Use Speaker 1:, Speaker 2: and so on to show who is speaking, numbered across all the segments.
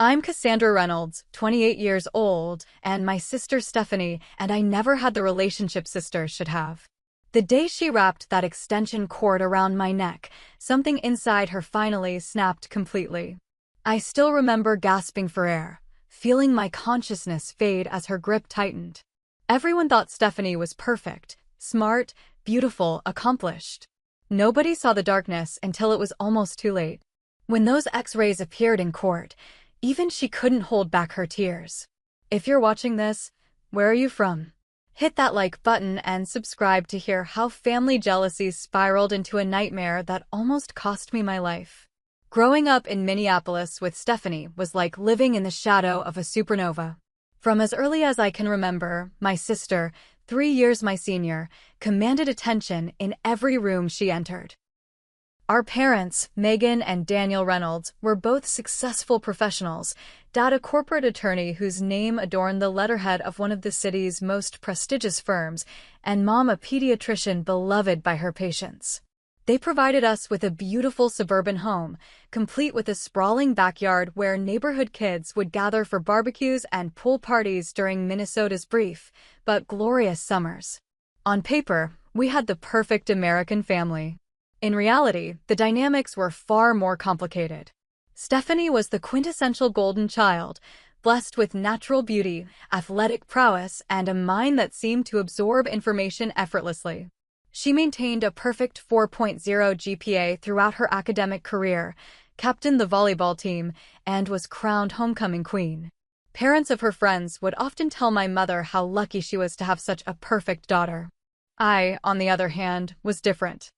Speaker 1: I'm Cassandra Reynolds, 28 years old, and my sister Stephanie, and I never had the relationship sisters should have. The day she wrapped that extension cord around my neck, something inside her finally snapped completely. I still remember gasping for air, feeling my consciousness fade as her grip tightened. Everyone thought Stephanie was perfect, smart, beautiful, accomplished. Nobody saw the darkness until it was almost too late. When those X-rays appeared in court, even she couldn't hold back her tears. If you're watching this, where are you from? Hit that like button and subscribe to hear how family jealousy spiraled into a nightmare that almost cost me my life. Growing up in Minneapolis with Stephanie was like living in the shadow of a supernova. From as early as I can remember, my sister, 3 years my senior, commanded attention in every room she entered. Our parents, Megan and Daniel Reynolds, were both successful professionals, Dad a corporate attorney whose name adorned the letterhead of one of the city's most prestigious firms, and Mom a pediatrician beloved by her patients. They provided us with a beautiful suburban home, complete with a sprawling backyard where neighborhood kids would gather for barbecues and pool parties during Minnesota's brief, but glorious summers. On paper, we had the perfect American family. In reality, the dynamics were far more complicated. Stephanie was the quintessential golden child, blessed with natural beauty, athletic prowess, and a mind that seemed to absorb information effortlessly. She maintained a perfect 4.0 GPA throughout her academic career, captained the volleyball team, and was crowned homecoming queen. Parents of her friends would often tell my mother how lucky she was to have such a perfect daughter. I, on the other hand, was different.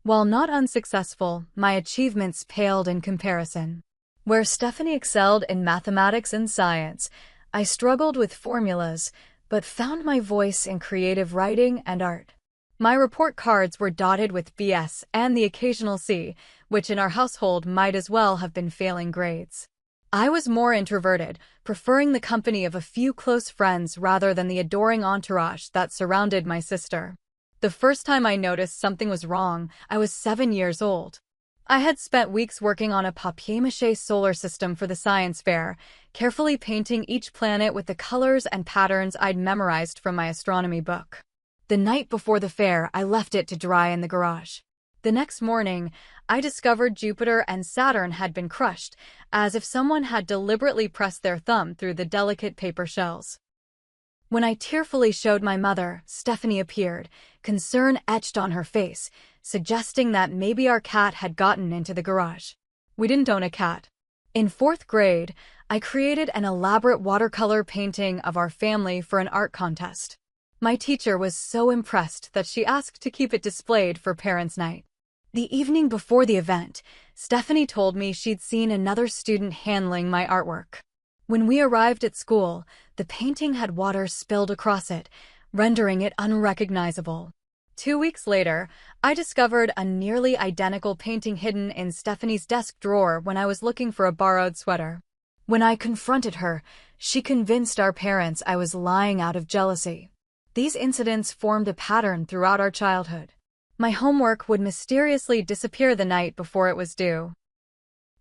Speaker 1: While not unsuccessful, my achievements paled in comparison. Where Stephanie excelled in mathematics and science, I struggled with formulas, but found my voice in creative writing and art. My report cards were dotted with BS and the occasional C, which in our household might as well have been failing grades. I was more introverted, preferring the company of a few close friends rather than the adoring entourage that surrounded my sister. The first time I noticed something was wrong, I was 7 years old. I had spent weeks working on a papier-mâché solar system for the science fair, carefully painting each planet with the colors and patterns I'd memorized from my astronomy book. The night before the fair, I left it to dry in the garage. The next morning, I discovered Jupiter and Saturn had been crushed, as if someone had deliberately pressed their thumb through the delicate paper shells. When I tearfully showed my mother, Stephanie appeared, concern etched on her face, suggesting that maybe our cat had gotten into the garage. We didn't own a cat. In 4th grade, I created an elaborate watercolor painting of our family for an art contest. My teacher was so impressed that she asked to keep it displayed for Parents' Night. The evening before the event, Stephanie told me she'd seen another student handling my artwork. When we arrived at school, the painting had water spilled across it, rendering it unrecognizable. 2 weeks later, I discovered a nearly identical painting hidden in Stephanie's desk drawer when I was looking for a borrowed sweater. When I confronted her, she convinced our parents I was lying out of jealousy. These incidents formed a pattern throughout our childhood. My homework would mysteriously disappear the night before it was due.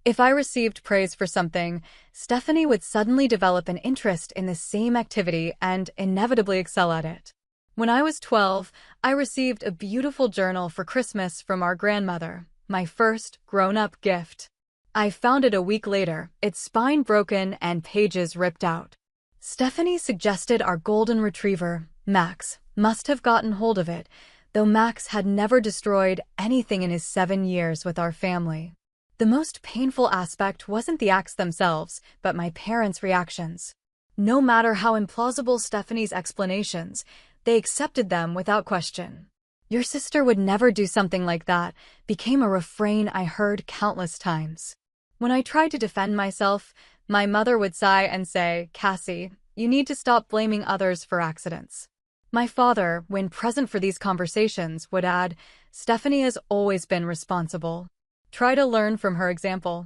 Speaker 1: If I received praise for something, Stephanie would suddenly develop an interest in the same activity and inevitably excel at it. When I was 12, I received a beautiful journal for Christmas from our grandmother, my first grown-up gift. I found it a week later, its spine broken and pages ripped out. Stephanie suggested our golden retriever, Max, must have gotten hold of it, though Max had never destroyed anything in his 7 years with our family. The most painful aspect wasn't the acts themselves, but my parents' reactions. No matter how implausible Stephanie's explanations, they accepted them without question. "Your sister would never do something like that," became a refrain I heard countless times. When I tried to defend myself, my mother would sigh and say, "Cassie, you need to stop blaming others for accidents." My father, when present for these conversations, would add, "Stephanie has always been responsible. Try to learn from her example."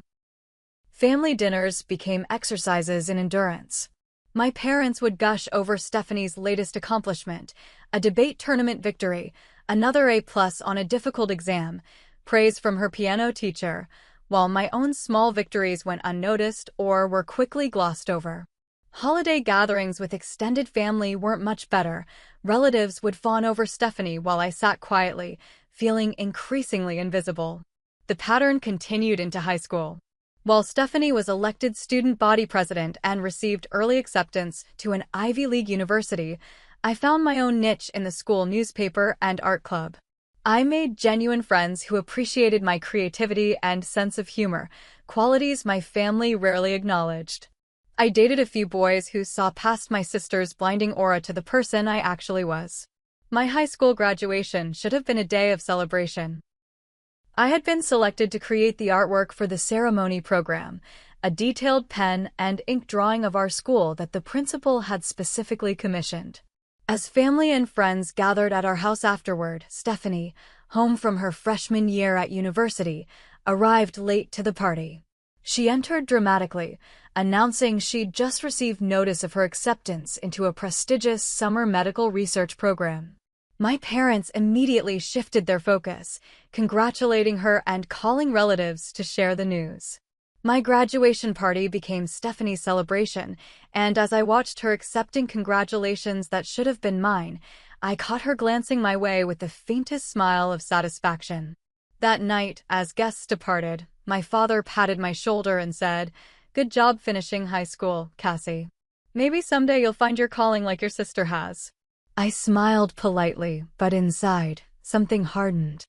Speaker 1: Family dinners became exercises in endurance. My parents would gush over Stephanie's latest accomplishment, a debate tournament victory, another A+ on a difficult exam, praise from her piano teacher, while my own small victories went unnoticed or were quickly glossed over. Holiday gatherings with extended family weren't much better. Relatives would fawn over Stephanie while I sat quietly, feeling increasingly invisible. The pattern continued into high school. While Stephanie was elected student body president and received early acceptance to an Ivy League university, I found my own niche in the school newspaper and art club. I made genuine friends who appreciated my creativity and sense of humor, qualities my family rarely acknowledged. I dated a few boys who saw past my sister's blinding aura to the person I actually was. My high school graduation should have been a day of celebration. I had been selected to create the artwork for the ceremony program, a detailed pen and ink drawing of our school that the principal had specifically commissioned. As family and friends gathered at our house afterward, Stephanie, home from her freshman year at university, arrived late to the party. She entered dramatically, announcing she'd just received notice of her acceptance into a prestigious summer medical research program. My parents immediately shifted their focus, congratulating her and calling relatives to share the news. My graduation party became Stephanie's celebration, and as I watched her accepting congratulations that should have been mine, I caught her glancing my way with the faintest smile of satisfaction. That night, as guests departed, my father patted my shoulder and said, "Good job finishing high school, Cassie. Maybe someday you'll find your calling like your sister has." I smiled politely, but inside, something hardened.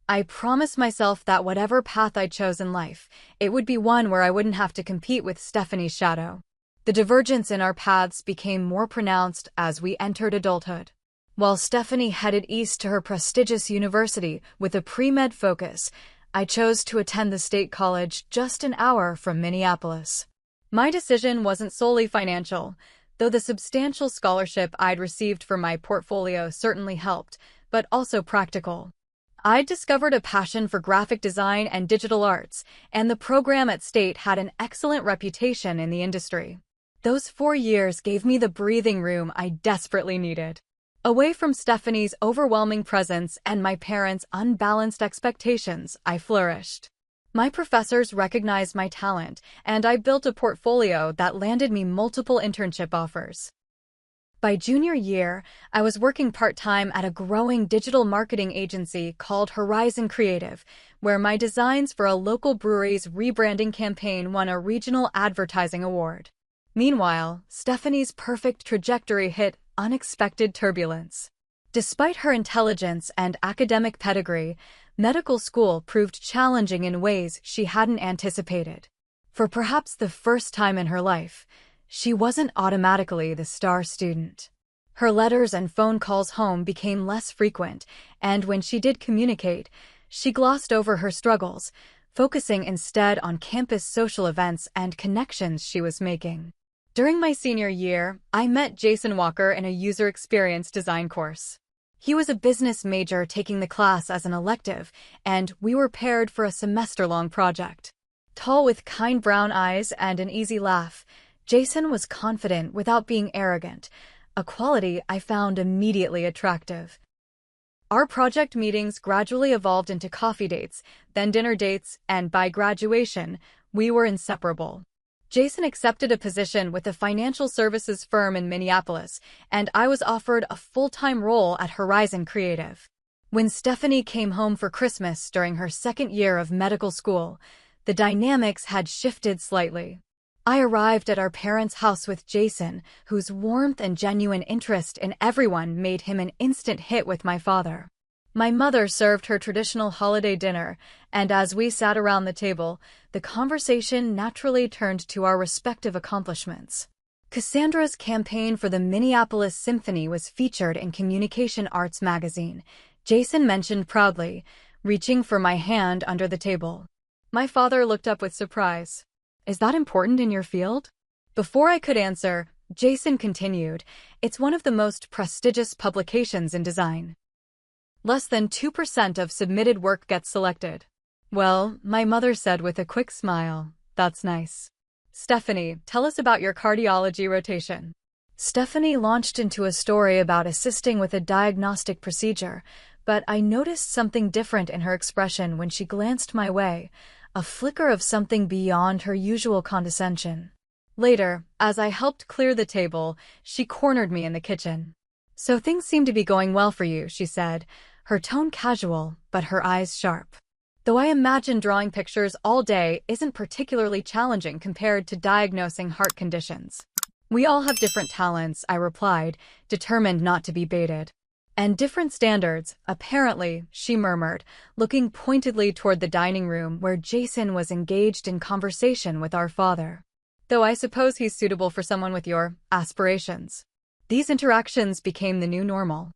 Speaker 1: I promised myself that whatever path I chose in life, it would be one where I wouldn't have to compete with Stephanie's shadow. The divergence in our paths became more pronounced as we entered adulthood. While Stephanie headed east to her prestigious university with a pre-med focus, I chose to attend the state college just an hour from Minneapolis. My decision wasn't solely financial, though the substantial scholarship I'd received for my portfolio certainly helped, but also practical. I'd discovered a passion for graphic design and digital arts, and the program at State had an excellent reputation in the industry. Those 4 years gave me the breathing room I desperately needed. Away from Stephanie's overwhelming presence and my parents' unbalanced expectations, I flourished. My professors recognized my talent, and I built a portfolio that landed me multiple internship offers. By junior year, I was working part-time at a growing digital marketing agency called Horizon Creative, where my designs for a local brewery's rebranding campaign won a regional advertising award. Meanwhile, Stephanie's perfect trajectory hit unexpected turbulence. Despite her intelligence and academic pedigree, medical school proved challenging in ways she hadn't anticipated. For perhaps the first time in her life, she wasn't automatically the star student. Her letters and phone calls home became less frequent, and when she did communicate, she glossed over her struggles, focusing instead on campus social events and connections she was making. During my senior year, I met Jason Walker in a user experience design course. He was a business major taking the class as an elective, and we were paired for a semester-long project. Tall with kind brown eyes and an easy laugh, Jason was confident without being arrogant, a quality I found immediately attractive. Our project meetings gradually evolved into coffee dates, then dinner dates, and by graduation, we were inseparable. Jason accepted a position with a financial services firm in Minneapolis, and I was offered a full-time role at Horizon Creative. When Stephanie came home for Christmas during her second year of medical school, the dynamics had shifted slightly. I arrived at our parents' house with Jason, whose warmth and genuine interest in everyone made him an instant hit with my father. My mother served her traditional holiday dinner, and as we sat around the table, the conversation naturally turned to our respective accomplishments. Cassandra's campaign for the Minneapolis Symphony was featured in Communication Arts magazine, Jason mentioned proudly, reaching for my hand under the table. My father looked up with surprise. "Is that important in your field?" Before I could answer, Jason continued, "It's one of the most prestigious publications in design. Less than 2% of submitted work gets selected." "Well," my mother said with a quick smile, "that's nice. Stephanie, tell us about your cardiology rotation." Stephanie launched into a story about assisting with a diagnostic procedure, but I noticed something different in her expression when she glanced my way, a flicker of something beyond her usual condescension. Later, as I helped clear the table, she cornered me in the kitchen. "So things seem to be going well for you," she said, her tone casual, but her eyes sharp. "Though I imagine drawing pictures all day isn't particularly challenging compared to diagnosing heart conditions." "We all have different talents," I replied, determined not to be baited. "And different standards, apparently," she murmured, looking pointedly toward the dining room where Jason was engaged in conversation with our father. "Though I suppose he's suitable for someone with your aspirations." These interactions became the new normal.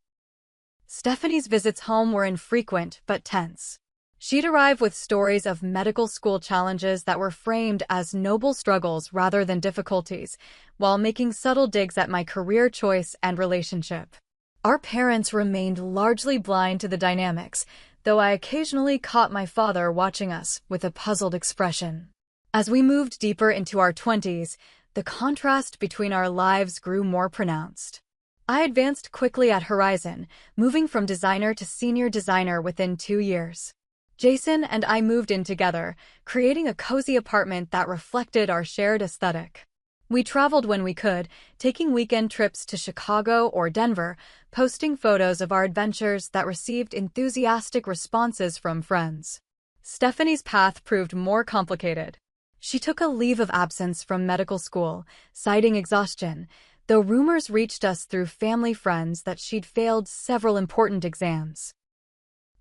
Speaker 1: Stephanie's visits home were infrequent but tense. She'd arrive with stories of medical school challenges that were framed as noble struggles rather than difficulties, while making subtle digs at my career choice and relationship. Our parents remained largely blind to the dynamics, though I occasionally caught my father watching us with a puzzled expression. As we moved deeper into our 20s, the contrast between our lives grew more pronounced. I advanced quickly at Horizon, moving from designer to senior designer within 2 years. Jason and I moved in together, creating a cozy apartment that reflected our shared aesthetic. We traveled when we could, taking weekend trips to Chicago or Denver, posting photos of our adventures that received enthusiastic responses from friends. Stephanie's path proved more complicated. She took a leave of absence from medical school, citing exhaustion, though rumors reached us through family friends that she'd failed several important exams.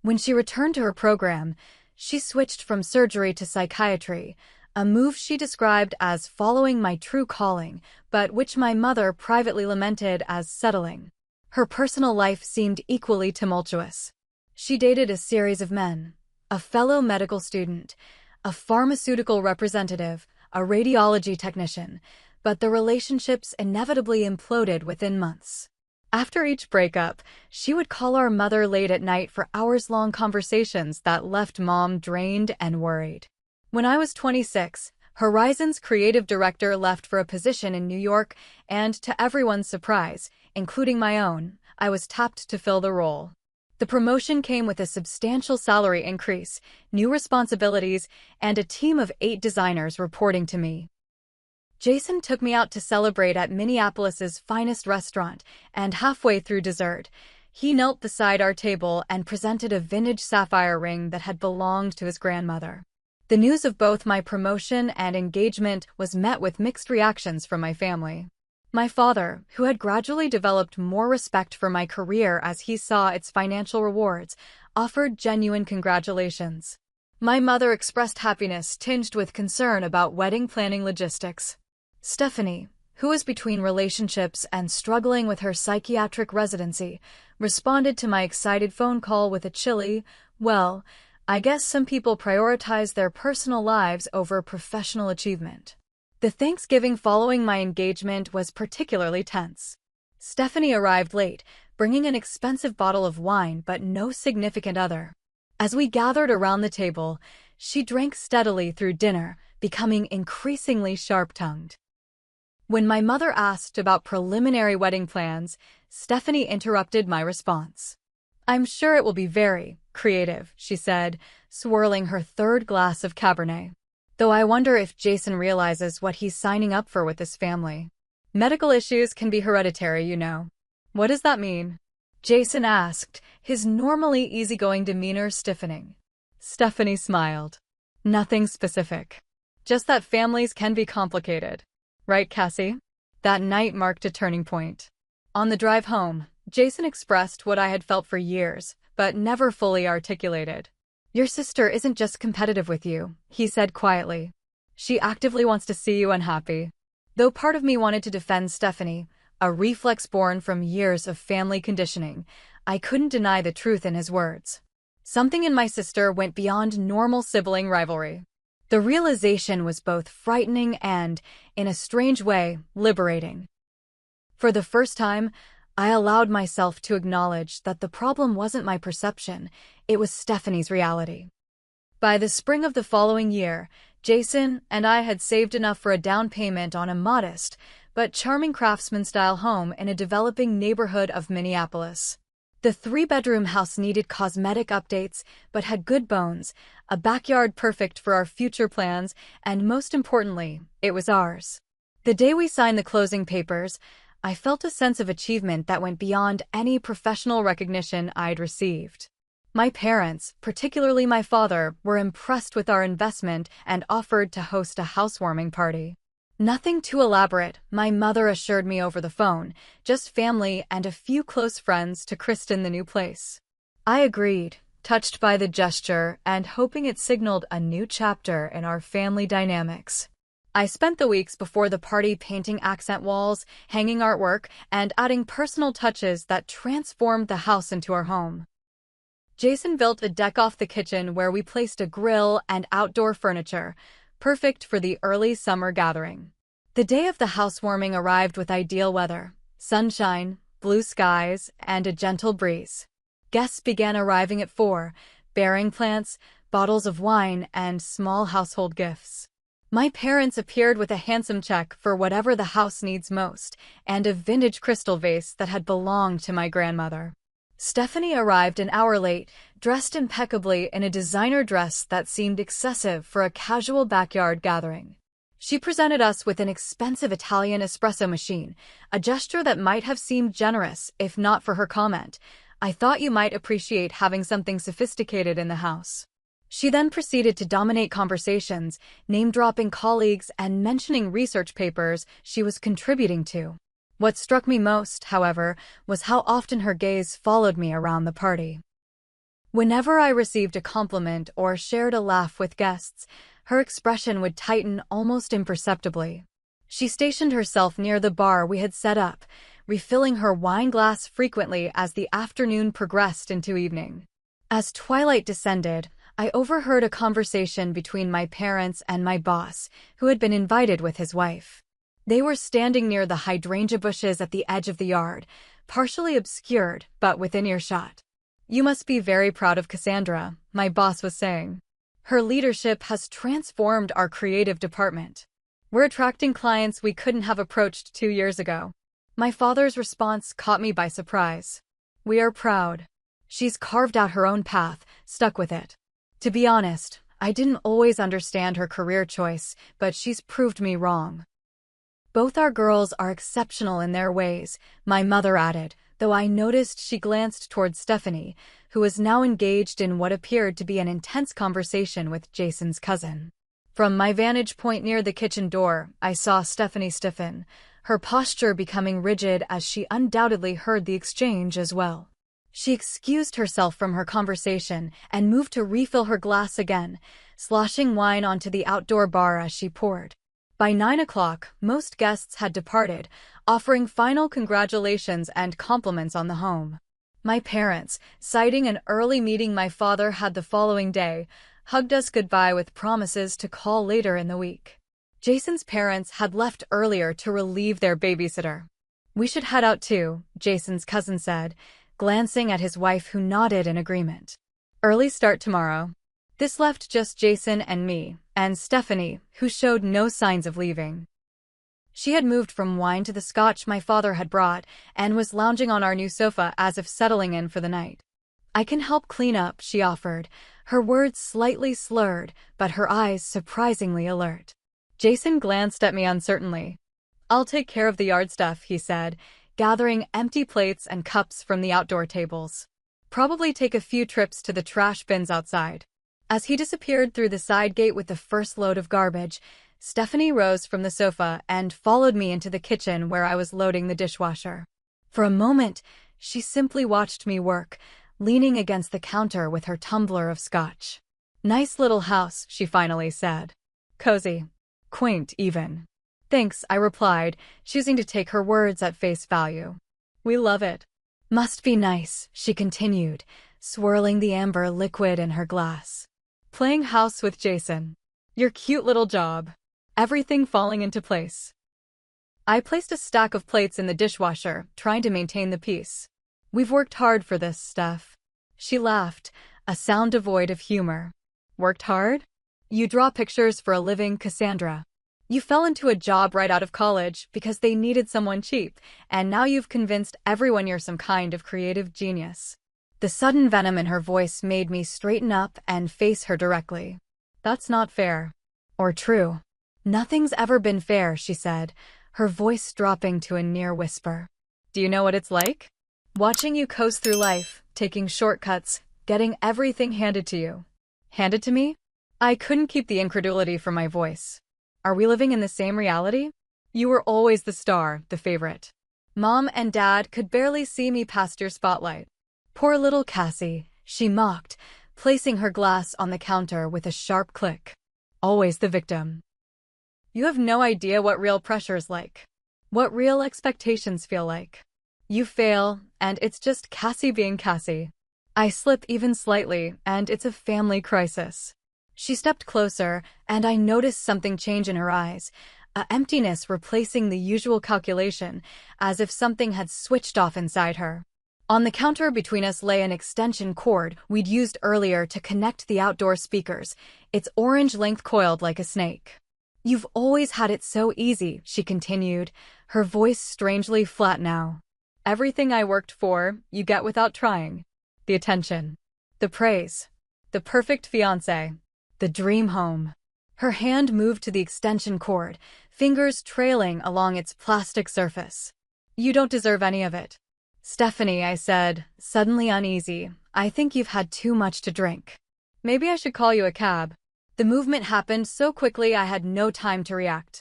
Speaker 1: When she returned to her program, she switched from surgery to psychiatry, a move she described as following my true calling, but which my mother privately lamented as settling. Her personal life seemed equally tumultuous. She dated a series of men, a fellow medical student, a pharmaceutical representative, a radiology technician, but the relationships inevitably imploded within months. After each breakup, she would call our mother late at night for hours-long conversations that left Mom drained and worried. When I was 26, Horizon's creative director left for a position in New York, and to everyone's surprise, including my own, I was tapped to fill the role. The promotion came with a substantial salary increase, new responsibilities, and a team of 8 designers reporting to me. Jason took me out to celebrate at Minneapolis's finest restaurant, and halfway through dessert, he knelt beside our table and presented a vintage sapphire ring that had belonged to his grandmother. The news of both my promotion and engagement was met with mixed reactions from my family. My father, who had gradually developed more respect for my career as he saw its financial rewards, offered genuine congratulations. My mother expressed happiness tinged with concern about wedding planning logistics. Stephanie, who was between relationships and struggling with her psychiatric residency, responded to my excited phone call with a chilly, "Well, I guess some people prioritize their personal lives over professional achievement." The Thanksgiving following my engagement was particularly tense. Stephanie arrived late, bringing an expensive bottle of wine but no significant other. As we gathered around the table, she drank steadily through dinner, becoming increasingly sharp-tongued. When my mother asked about preliminary wedding plans, Stephanie interrupted my response. "I'm sure it will be very creative," she said, swirling her 3rd glass of Cabernet. "Though I wonder if Jason realizes what he's signing up for with his family. Medical issues can be hereditary, you know." "What does that mean?" Jason asked, his normally easygoing demeanor stiffening. Stephanie smiled. "Nothing specific. Just that families can be complicated. Right, Cassie?" That night marked a turning point. On the drive home, Jason expressed what I had felt for years, but never fully articulated. "Your sister isn't just competitive with you," he said quietly. "She actively wants to see you unhappy." Though part of me wanted to defend Stephanie, a reflex born from years of family conditioning, I couldn't deny the truth in his words. Something in my sister went beyond normal sibling rivalry. The realization was both frightening and, in a strange way, liberating. For the first time, I allowed myself to acknowledge that the problem wasn't my perception, it was Stephanie's reality. By the spring of the following year, Jason and I had saved enough for a down payment on a modest but charming craftsman-style home in a developing neighborhood of Minneapolis. The three-bedroom house needed cosmetic updates, but had good bones, a backyard perfect for our future plans, and most importantly, it was ours. The day we signed the closing papers, I felt a sense of achievement that went beyond any professional recognition I'd received. My parents, particularly my father, were impressed with our investment and offered to host a housewarming party. Nothing too elaborate, my mother assured me over the phone, just family and a few close friends to christen the new place. I agreed, touched by the gesture and hoping it signaled a new chapter in our family dynamics. I spent the weeks before the party painting accent walls, hanging artwork, and adding personal touches that transformed the house into our home. Jason built a deck off the kitchen where we placed a grill and outdoor furniture, perfect for the early summer gathering. The day of the housewarming arrived with ideal weather, sunshine, blue skies, and a gentle breeze. Guests began arriving at 4, bearing plants, bottles of wine, and small household gifts. My parents appeared with a handsome check for whatever the house needs most, and a vintage crystal vase that had belonged to my grandmother. Stephanie arrived an hour late, dressed impeccably in a designer dress that seemed excessive for a casual backyard gathering. She presented us with an expensive Italian espresso machine, a gesture that might have seemed generous if not for her comment, "I thought you might appreciate having something sophisticated in the house." She then proceeded to dominate conversations, name-dropping colleagues and mentioning research papers she was contributing to. What struck me most, however, was how often her gaze followed me around the party. Whenever I received a compliment or shared a laugh with guests, her expression would tighten almost imperceptibly. She stationed herself near the bar we had set up, refilling her wine glass frequently as the afternoon progressed into evening. As twilight descended, I overheard a conversation between my parents and my boss, who had been invited with his wife. They were standing near the hydrangea bushes at the edge of the yard, partially obscured but within earshot. "You must be very proud of Cassandra," my boss was saying. "Her leadership has transformed our creative department. We're attracting clients we couldn't have approached 2 years ago." My father's response caught me by surprise. "We are proud. She's carved out her own path, stuck with it." To be honest, I didn't always understand her career choice, but she's proved me wrong. "Both our girls are exceptional in their ways," my mother added, though I noticed she glanced toward Stephanie, who was now engaged in what appeared to be an intense conversation with Jason's cousin. From my vantage point near the kitchen door, I saw Stephanie stiffen, her posture becoming rigid as she undoubtedly heard the exchange as well. She excused herself from her conversation and moved to refill her glass again, sloshing wine onto the outdoor bar as she poured. By 9 o'clock, most guests had departed, offering final congratulations and compliments on the home. My parents, citing an early meeting my father had the following day, hugged us goodbye with promises to call later in the week. Jason's parents had left earlier to relieve their babysitter. "We should head out too," Jason's cousin said, glancing at his wife who nodded in agreement. "Early start tomorrow." This left just Jason and me, and Stephanie, who showed no signs of leaving. She had moved from wine to the scotch my father had brought, and was lounging on our new sofa as if settling in for the night. "I can help clean up," she offered, her words slightly slurred, but her eyes surprisingly alert. Jason glanced at me uncertainly. "I'll take care of the yard stuff," he said, gathering empty plates and cups from the outdoor tables. "Probably take a few trips to the trash bins outside." As he disappeared through the side gate with the first load of garbage, Stephanie rose from the sofa and followed me into the kitchen where I was loading the dishwasher. For a moment, she simply watched me work, leaning against the counter with her tumbler of scotch. "Nice little house," she finally said. "Cozy. Quaint, even." "Thanks," I replied, choosing to take her words at face value. "We love it." "Must be nice," she continued, swirling the amber liquid in her glass. "Playing house with Jason. Your cute little job. Everything falling into place." I placed a stack of plates in the dishwasher, trying to maintain the peace. "We've worked hard for this, Steph." She laughed, a sound devoid of humor. "Worked hard? You draw pictures for a living, Cassandra." You fell into a job right out of college because they needed someone cheap, and now you've convinced everyone you're some kind of creative genius. The sudden venom in her voice made me straighten up and face her directly. That's not fair. Or true. Nothing's ever been fair, she said, her voice dropping to a near whisper. Do you know what it's like? Watching you coast through life, taking shortcuts, getting everything handed to you. Handed to me? I couldn't keep the incredulity from my voice. Are we living in the same reality? You were always the star, the favorite. Mom and Dad could barely see me past your spotlight. Poor little Cassie, she mocked, placing her glass on the counter with a sharp click. Always the victim. You have no idea what real pressure's like. What real expectations feel like. You fail, and it's just Cassie being Cassie. I slip even slightly, and it's a family crisis. She stepped closer, and I noticed something change in her eyes, a emptiness replacing the usual calculation, as if something had switched off inside her. On the counter between us lay an extension cord we'd used earlier to connect the outdoor speakers, its orange length coiled like a snake. You've always had it so easy, she continued, her voice strangely flat now. Everything I worked for, you get without trying. The attention. The praise. The perfect fiancé. The dream home. Her hand moved to the extension cord, fingers trailing along its plastic surface. You don't deserve any of it. Stephanie, I said, suddenly uneasy, I think you've had too much to drink. Maybe I should call you a cab. The movement happened so quickly I had no time to react.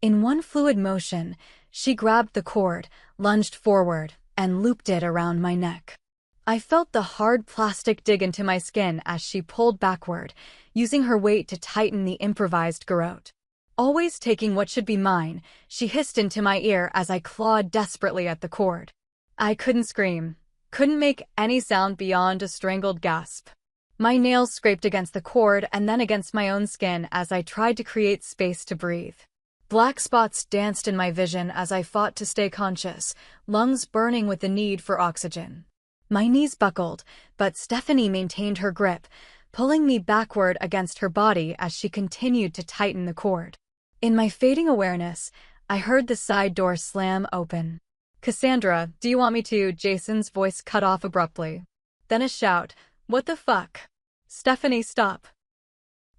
Speaker 1: In one fluid motion, she grabbed the cord, lunged forward, and looped it around my neck. I felt the hard plastic dig into my skin as she pulled backward, using her weight to tighten the improvised garrote. Always taking what should be mine, she hissed into my ear as I clawed desperately at the cord. I couldn't scream, couldn't make any sound beyond a strangled gasp. My nails scraped against the cord and then against my own skin as I tried to create space to breathe. Black spots danced in my vision as I fought to stay conscious, lungs burning with the need for oxygen. My knees buckled, but Stephanie maintained her grip, pulling me backward against her body as she continued to tighten the cord. In my fading awareness, I heard the side door slam open. Cassandra, do you want me to? Jason's voice cut off abruptly. Then a shout, what the fuck? Stephanie, stop.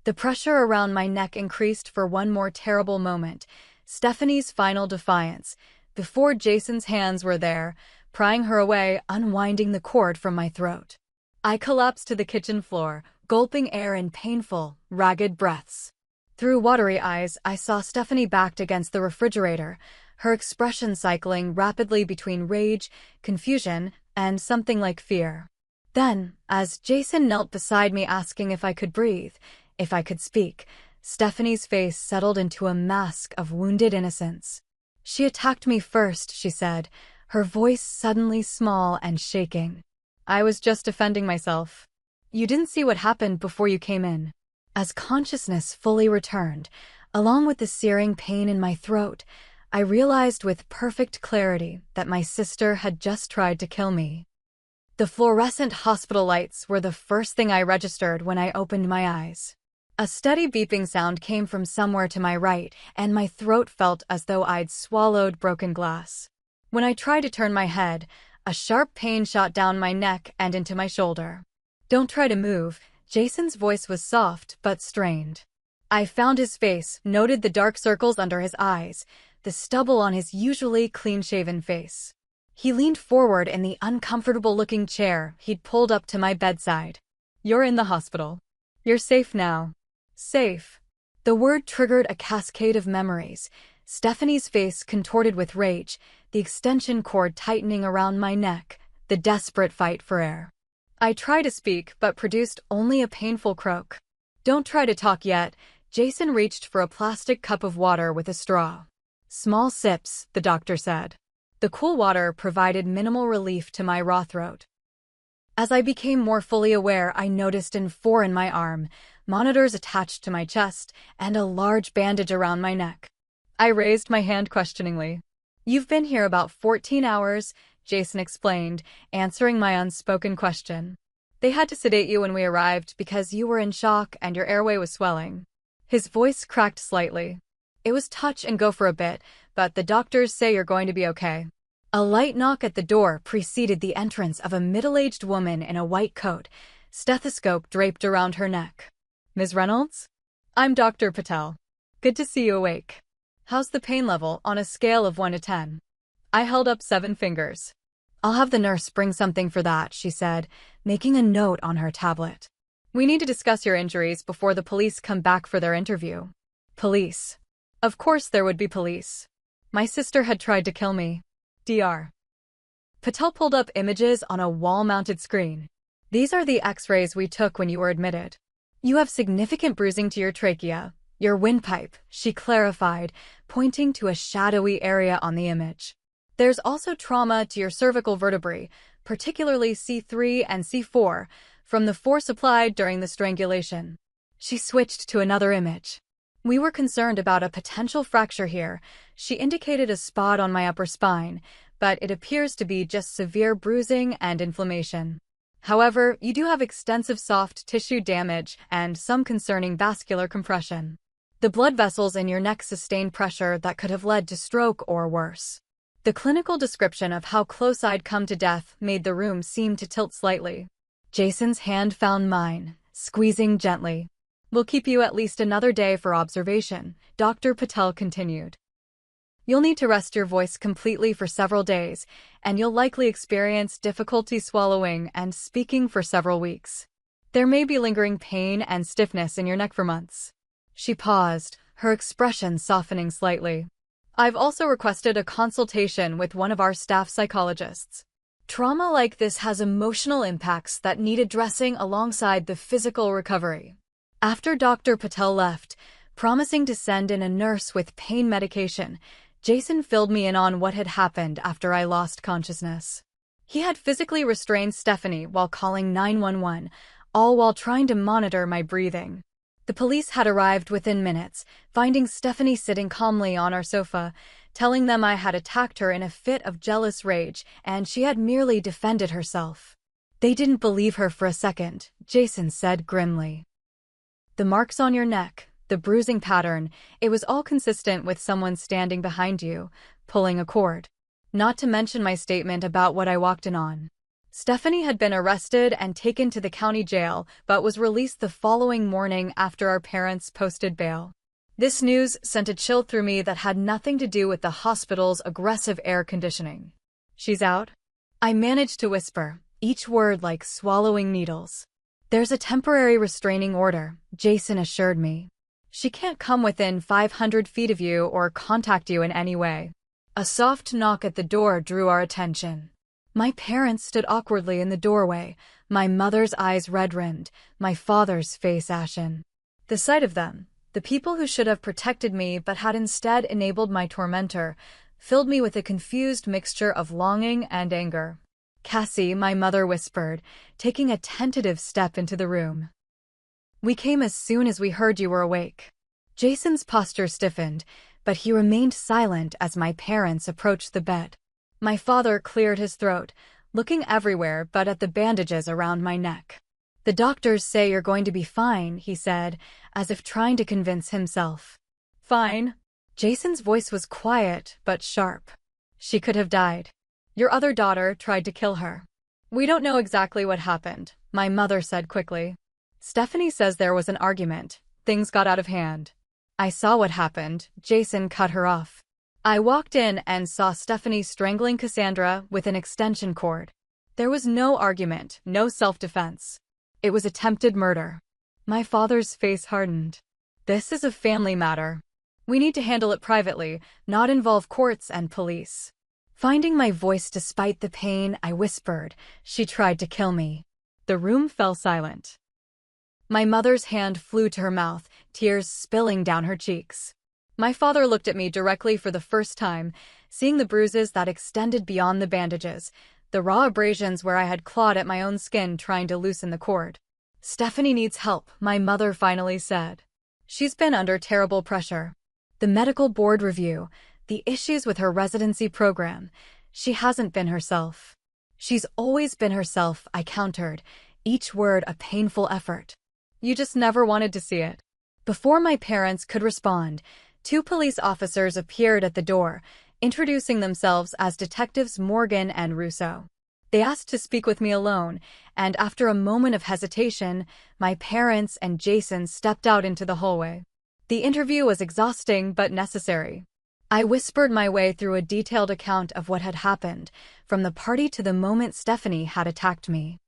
Speaker 1: The pressure around my neck increased for one more terrible moment, Stephanie's final defiance, before Jason's hands were there, prying her away, unwinding the cord from my throat. I collapsed to the kitchen floor, gulping air in painful, ragged breaths. Through watery eyes, I saw Stephanie backed against the refrigerator, her expression cycling rapidly between rage, confusion, and something like fear. Then, as Jason knelt beside me asking if I could breathe, if I could speak, Stephanie's face settled into a mask of wounded innocence. She attacked me first, she said, her voice suddenly small and shaking. I was just defending myself. You didn't see what happened before you came in. As consciousness fully returned, along with the searing pain in my throat, I realized with perfect clarity that my sister had just tried to kill me. The fluorescent hospital lights were the first thing I registered when I opened my eyes. A steady beeping sound came from somewhere to my right, and my throat felt as though I'd swallowed broken glass. When I tried to turn my head, a sharp pain shot down my neck and into my shoulder. Don't try to move, Jason's voice was soft but strained. I found his face, noted the dark circles under his eyes, the stubble on his usually clean-shaven face. He leaned forward in the uncomfortable-looking chair he'd pulled up to my bedside. You're in the hospital. You're safe now. Safe. The word triggered a cascade of memories. Stephanie's face contorted with rage, the extension cord tightening around my neck, the desperate fight for air. I tried to speak, but produced only a painful croak. Don't try to talk yet. Jason reached for a plastic cup of water with a straw. Small sips, the doctor said. The cool water provided minimal relief to my raw throat. As I became more fully aware, I noticed an IV in my arm, monitors attached to my chest, and a large bandage around my neck. I raised my hand questioningly. You've been here about 14 hours, Jason explained, answering my unspoken question. They had to sedate you when we arrived because you were in shock and your airway was swelling. His voice cracked slightly. It was touch and go for a bit, but the doctors say you're going to be okay. A light knock at the door preceded the entrance of a middle-aged woman in a white coat, stethoscope draped around her neck. Ms. Reynolds? I'm Dr. Patel. Good to see you awake. How's the pain level on a scale of 1 to 10? I held up 7 fingers. I'll have the nurse bring something for that, she said, making a note on her tablet. We need to discuss your injuries before the police come back for their interview. Police. Of course there would be police. My sister had tried to kill me. Dr. Patel pulled up images on a wall-mounted screen. These are the x-rays we took when you were admitted. You have significant bruising to your trachea, your windpipe, she clarified, pointing to a shadowy area on the image. There's also trauma to your cervical vertebrae, particularly C3 and C4, from the force applied during the strangulation. She switched to another image. We were concerned about a potential fracture here. She indicated a spot on my upper spine, but it appears to be just severe bruising and inflammation. However, you do have extensive soft tissue damage and some concerning vascular compression. The blood vessels in your neck sustained pressure that could have led to stroke or worse. The clinical description of how close I'd come to death made the room seem to tilt slightly. Jason's hand found mine, squeezing gently. We'll keep you at least another day for observation, Dr. Patel continued. You'll need to rest your voice completely for several days, and you'll likely experience difficulty swallowing and speaking for several weeks. There may be lingering pain and stiffness in your neck for months. She paused, her expression softening slightly. I've also requested a consultation with one of our staff psychologists. Trauma like this has emotional impacts that need addressing alongside the physical recovery. After Dr. Patel left, promising to send in a nurse with pain medication, Jason filled me in on what had happened after I lost consciousness. He had physically restrained Stephanie while calling 911, all while trying to monitor my breathing. The police had arrived within minutes, finding Stephanie sitting calmly on our sofa, telling them I had attacked her in a fit of jealous rage and she had merely defended herself. They didn't believe her for a second, Jason said grimly. The marks on your neck, the bruising pattern, it was all consistent with someone standing behind you, pulling a cord. Not to mention my statement about what I walked in on. Stephanie had been arrested and taken to the county jail, but was released the following morning after our parents posted bail. This news sent a chill through me that had nothing to do with the hospital's aggressive air conditioning. She's out? I managed to whisper, each word like swallowing needles. There's a temporary restraining order, Jason assured me. She can't come within 500 feet of you or contact you in any way. A soft knock at the door drew our attention. My parents stood awkwardly in the doorway, my mother's eyes red-rimmed, my father's face ashen. The sight of them, the people who should have protected me but had instead enabled my tormentor, filled me with a confused mixture of longing and anger. Cassie, my mother whispered, taking a tentative step into the room. We came as soon as we heard you were awake. Jason's posture stiffened, but he remained silent as my parents approached the bed. My father cleared his throat, looking everywhere but at the bandages around my neck. The doctors say you're going to be fine, he said, as if trying to convince himself. Fine? Jason's voice was quiet but sharp. She could have died. Your other daughter tried to kill her. We don't know exactly what happened, my mother said quickly. Stephanie says there was an argument. Things got out of hand. I saw what happened, Jason cut her off. I walked in and saw Stephanie strangling Cassandra with an extension cord. There was no argument, no self-defense. It was attempted murder. My father's face hardened. This is a family matter. We need to handle it privately, not involve courts and police. Finding my voice despite the pain, I whispered, she tried to kill me. The room fell silent. My mother's hand flew to her mouth, tears spilling down her cheeks. My father looked at me directly for the first time, seeing the bruises that extended beyond the bandages, the raw abrasions where I had clawed at my own skin trying to loosen the cord. Stephanie needs help, my mother finally said. She's been under terrible pressure. The medical board review, the issues with her residency program. She hasn't been herself. She's always been herself, I countered, each word a painful effort. You just never wanted to see it. Before my parents could respond, Two police officers appeared at the door, introducing themselves as Detectives Morgan and Russo. They asked to speak with me alone, and after a moment of hesitation, my parents and Jason stepped out into the hallway. The interview was exhausting but necessary. I whispered my way through a detailed account of what had happened, from the party to the moment Stephanie had attacked me.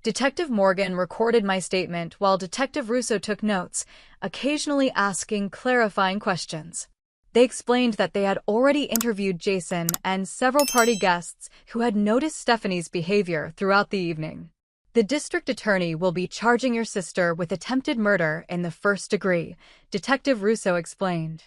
Speaker 1: Detective Morgan recorded my statement while Detective Russo took notes, occasionally asking clarifying questions. They explained that they had already interviewed Jason and several party guests who had noticed Stephanie's behavior throughout the evening. The district attorney will be charging your sister with attempted murder in the first degree, Detective Russo explained.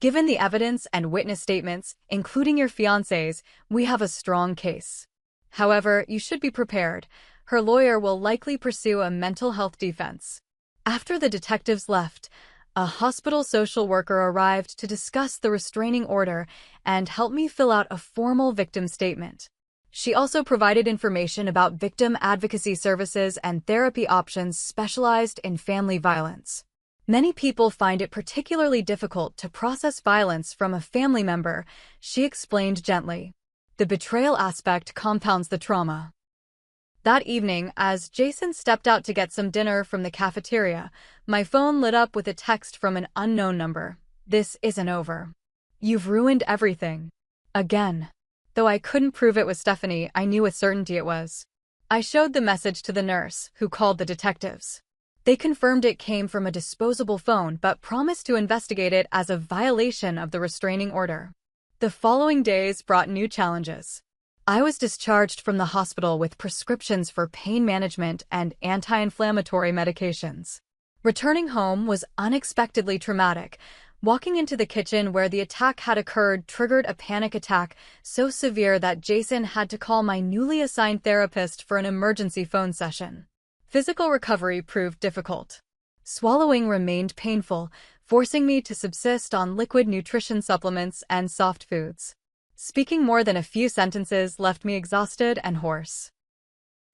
Speaker 1: Given the evidence and witness statements, including your fiancé's, we have a strong case. However, you should be prepared. Her lawyer will likely pursue a mental health defense. After the detectives left, a hospital social worker arrived to discuss the restraining order and help me fill out a formal victim statement. She also provided information about victim advocacy services and therapy options specialized in family violence. Many people find it particularly difficult to process violence from a family member, she explained gently. The betrayal aspect compounds the trauma. That evening, as Jason stepped out to get some dinner from the cafeteria, my phone lit up with a text from an unknown number. This isn't over. You've ruined everything. Again. Though I couldn't prove it was Stephanie, I knew with certainty it was. I showed the message to the nurse, who called the detectives. They confirmed it came from a disposable phone but promised to investigate it as a violation of the restraining order. The following days brought new challenges. I was discharged from the hospital with prescriptions for pain management and anti-inflammatory medications. Returning home was unexpectedly traumatic. Walking into the kitchen where the attack had occurred triggered a panic attack so severe that Jason had to call my newly assigned therapist for an emergency phone session. Physical recovery proved difficult. Swallowing remained painful, forcing me to subsist on liquid nutrition supplements and soft foods. Speaking more than a few sentences left me exhausted and hoarse.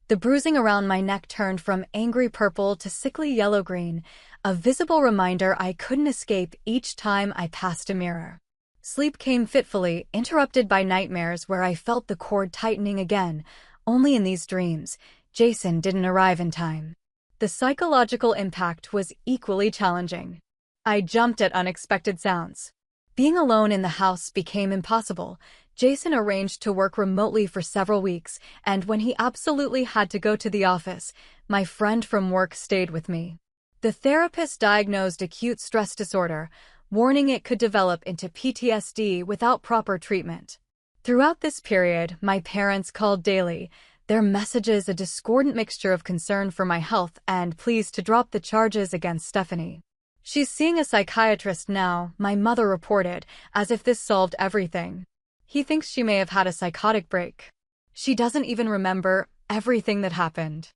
Speaker 1: The bruising around my neck turned from angry purple to sickly yellow-green, a visible reminder I couldn't escape each time I passed a mirror. Sleep came fitfully, interrupted by nightmares where I felt the cord tightening again. Only in these dreams, Jason didn't arrive in time. The psychological impact was equally challenging. I jumped at unexpected sounds. Being alone in the house became impossible. Jason arranged to work remotely for several weeks, and when he absolutely had to go to the office, my friend from work stayed with me. The therapist diagnosed acute stress disorder, warning it could develop into PTSD without proper treatment. Throughout this period, my parents called daily, their messages a discordant mixture of concern for my health and pleas to drop the charges against Stephanie. She's seeing a psychiatrist now, my mother reported, as if this solved everything. He thinks she may have had a psychotic break. She doesn't even remember everything that happened.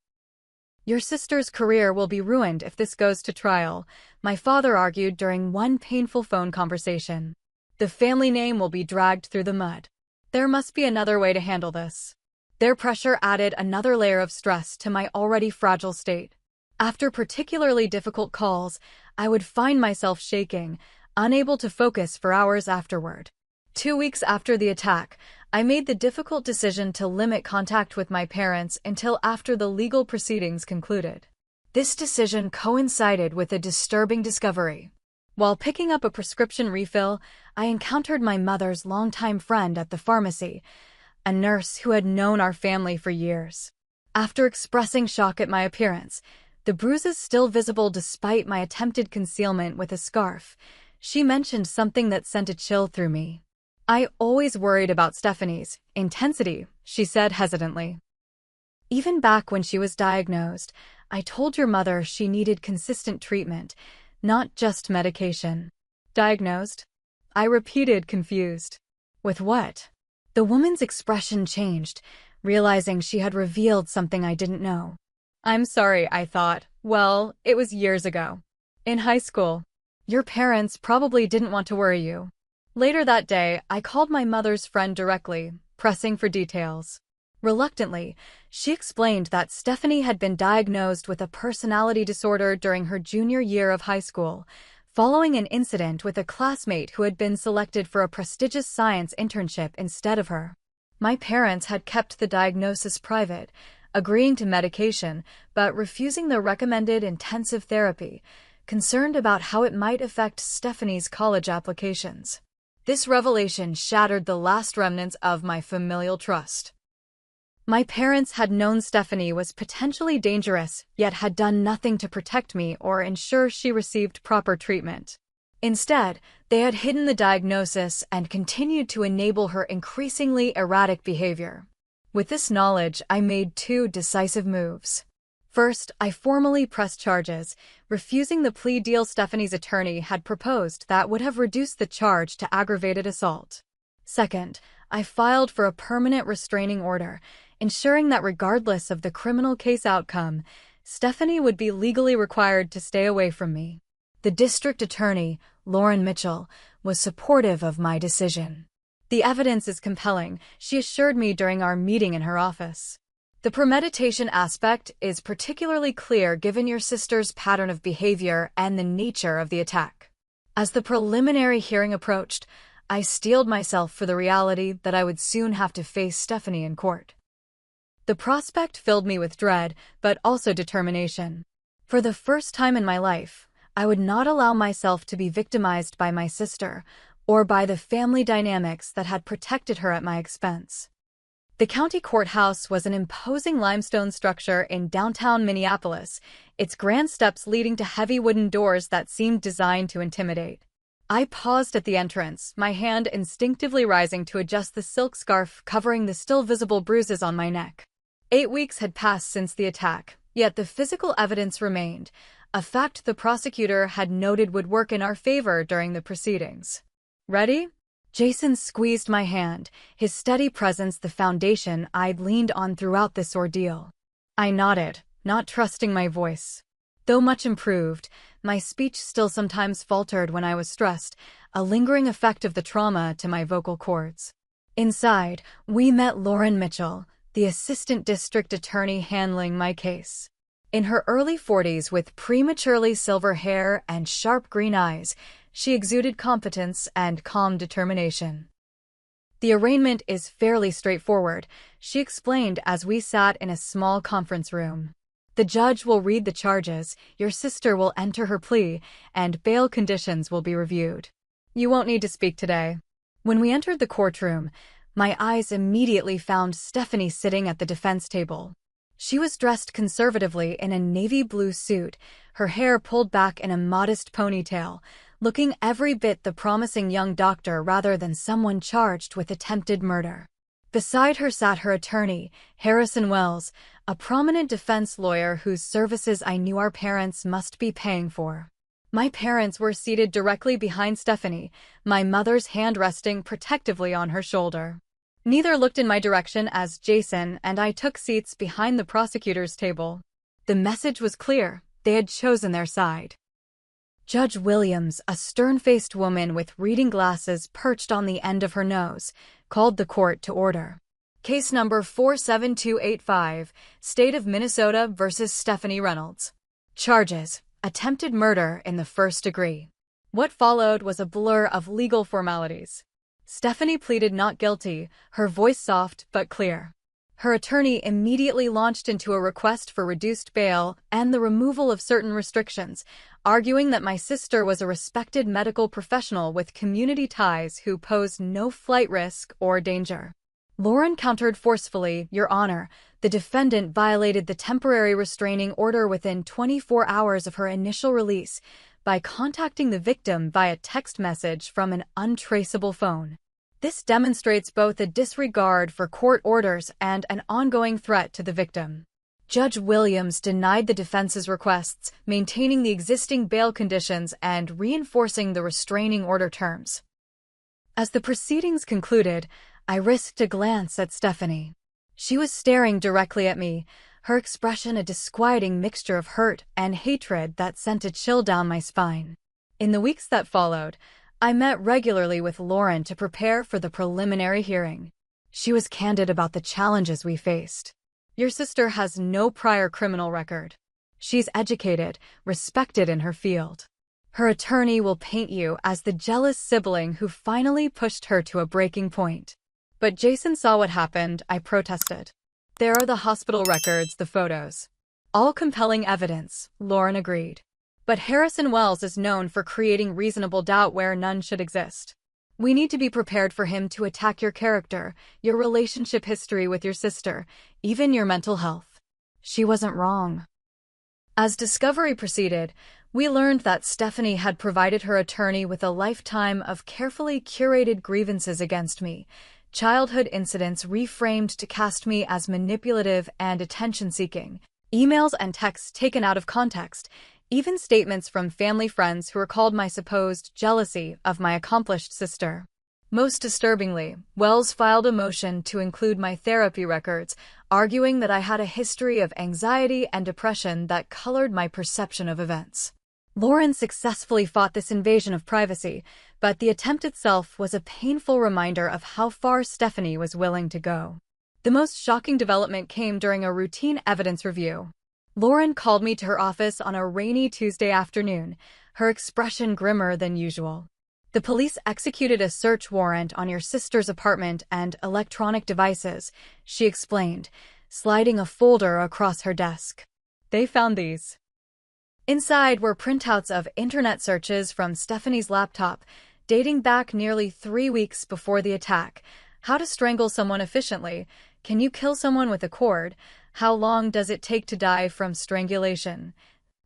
Speaker 1: Your sister's career will be ruined if this goes to trial, my father argued during one painful phone conversation. The family name will be dragged through the mud. There must be another way to handle this. Their pressure added another layer of stress to my already fragile state. After particularly difficult calls, I would find myself shaking, unable to focus for hours afterward. 2 weeks after the attack, I made the difficult decision to limit contact with my parents until after the legal proceedings concluded. This decision coincided with a disturbing discovery. While picking up a prescription refill, I encountered my mother's longtime friend at the pharmacy, a nurse who had known our family for years. After expressing shock at my appearance, the bruises still visible despite my attempted concealment with a scarf, she mentioned something that sent a chill through me. I always worried about Stephanie's intensity, she said hesitantly. Even back when she was diagnosed, I told your mother she needed consistent treatment, not just medication. Diagnosed? I repeated, confused. With what? The woman's expression changed, realizing she had revealed something I didn't know. I'm sorry, I thought. Well, it was years ago. In high school. Your parents probably didn't want to worry you. Later that day, I called my mother's friend directly, pressing for details. Reluctantly, she explained that Stephanie had been diagnosed with a personality disorder during her junior year of high school, following an incident with a classmate who had been selected for a prestigious science internship instead of her. My parents had kept the diagnosis private, agreeing to medication, but refusing the recommended intensive therapy, concerned about how it might affect Stephanie's college applications. This revelation shattered the last remnants of my familial trust. My parents had known Stephanie was potentially dangerous, yet had done nothing to protect me or ensure she received proper treatment. Instead, they had hidden the diagnosis and continued to enable her increasingly erratic behavior. With this knowledge, I made two decisive moves. First, I formally pressed charges, refusing the plea deal Stephanie's attorney had proposed that would have reduced the charge to aggravated assault. Second, I filed for a permanent restraining order, ensuring that regardless of the criminal case outcome, Stephanie would be legally required to stay away from me. The district attorney, Lauren Mitchell, was supportive of my decision. "The evidence is compelling," she assured me during our meeting in her office. "The premeditation aspect is particularly clear given your sister's pattern of behavior and the nature of the attack." As the preliminary hearing approached, I steeled myself for the reality that I would soon have to face Stephanie in court. The prospect filled me with dread, but also determination. For the first time in my life, I would not allow myself to be victimized by my sister or by the family dynamics that had protected her at my expense. The county courthouse was an imposing limestone structure in downtown Minneapolis, its grand steps leading to heavy wooden doors that seemed designed to intimidate. I paused at the entrance, my hand instinctively rising to adjust the silk scarf covering the still visible bruises on my neck. 8 weeks had passed since the attack, yet the physical evidence remained, a fact the prosecutor had noted would work in our favor during the proceedings. "Ready?" Jason squeezed my hand, his steady presence the foundation I'd leaned on throughout this ordeal. I nodded, not trusting my voice. Though much improved, my speech still sometimes faltered when I was stressed, a lingering effect of the trauma to my vocal cords. Inside, we met Lauren Mitchell, the assistant district attorney handling my case. In her early 40s with prematurely silver hair and sharp green eyes, she exuded competence and calm determination. "The arraignment is fairly straightforward," she explained as we sat in a small conference room. "The judge will read the charges, your sister will enter her plea, and bail conditions will be reviewed. You won't need to speak today." When we entered the courtroom, my eyes immediately found Stephanie sitting at the defense table. She was dressed conservatively in a navy blue suit, her hair pulled back in a modest ponytail, looking every bit the promising young doctor rather than someone charged with attempted murder. Beside her sat her attorney, Harrison Wells, a prominent defense lawyer whose services I knew our parents must be paying for. My parents were seated directly behind Stephanie, my mother's hand resting protectively on her shoulder. Neither looked in my direction as Jason and I took seats behind the prosecutor's table. The message was clear, they had chosen their side. Judge Williams, a stern-faced woman with reading glasses perched on the end of her nose, called the court to order. Case number 47285, State of Minnesota versus Stephanie Reynolds. Charges: attempted murder in the first degree. What followed was a blur of legal formalities. Stephanie pleaded not guilty, her voice soft but clear. Her attorney immediately launched into a request for reduced bail and the removal of certain restrictions, arguing that my sister was a respected medical professional with community ties who posed no flight risk or danger. Lauren countered forcefully, "Your Honor, the defendant violated the temporary restraining order within 24 hours of her initial release by contacting the victim via text message from an untraceable phone. This demonstrates both a disregard for court orders and an ongoing threat to the victim." Judge Williams denied the defense's requests, maintaining the existing bail conditions and reinforcing the restraining order terms. As the proceedings concluded, I risked a glance at Stephanie. She was staring directly at me, her expression a disquieting mixture of hurt and hatred that sent a chill down my spine. In the weeks that followed, I met regularly with Lauren to prepare for the preliminary hearing. She was candid about the challenges we faced. "Your sister has no prior criminal record. She's educated, respected in her field. Her attorney will paint you as the jealous sibling who finally pushed her to a breaking point. But Jason saw what happened, I protested. There are the hospital records, the photos. All compelling evidence, Lauren agreed. But Harrison Wells is known for creating reasonable doubt where none should exist. We need to be prepared for him to attack your character, your relationship history with your sister, even your mental health. She wasn't wrong. As discovery proceeded, we learned that Stephanie had provided her attorney with a lifetime of carefully curated grievances against me, childhood incidents reframed to cast me as manipulative and attention-seeking, emails and texts taken out of context, even statements from family friends who recalled my supposed jealousy of my accomplished sister. Most disturbingly, Wells filed a motion to include my therapy records, arguing that I had a history of anxiety and depression that colored my perception of events. Lauren successfully fought this invasion of privacy, but the attempt itself was a painful reminder of how far Stephanie was willing to go. The most shocking development came during a routine evidence review. Lauren called me to her office on a rainy Tuesday afternoon, her expression grimmer than usual. The police executed a search warrant on your sister's apartment and electronic devices, she explained, sliding a folder across her desk. They found these. Inside were printouts of internet searches from Stephanie's laptop, dating back nearly 3 weeks before the attack. How to strangle someone efficiently. Can you kill someone with a cord? How long does it take to die from strangulation?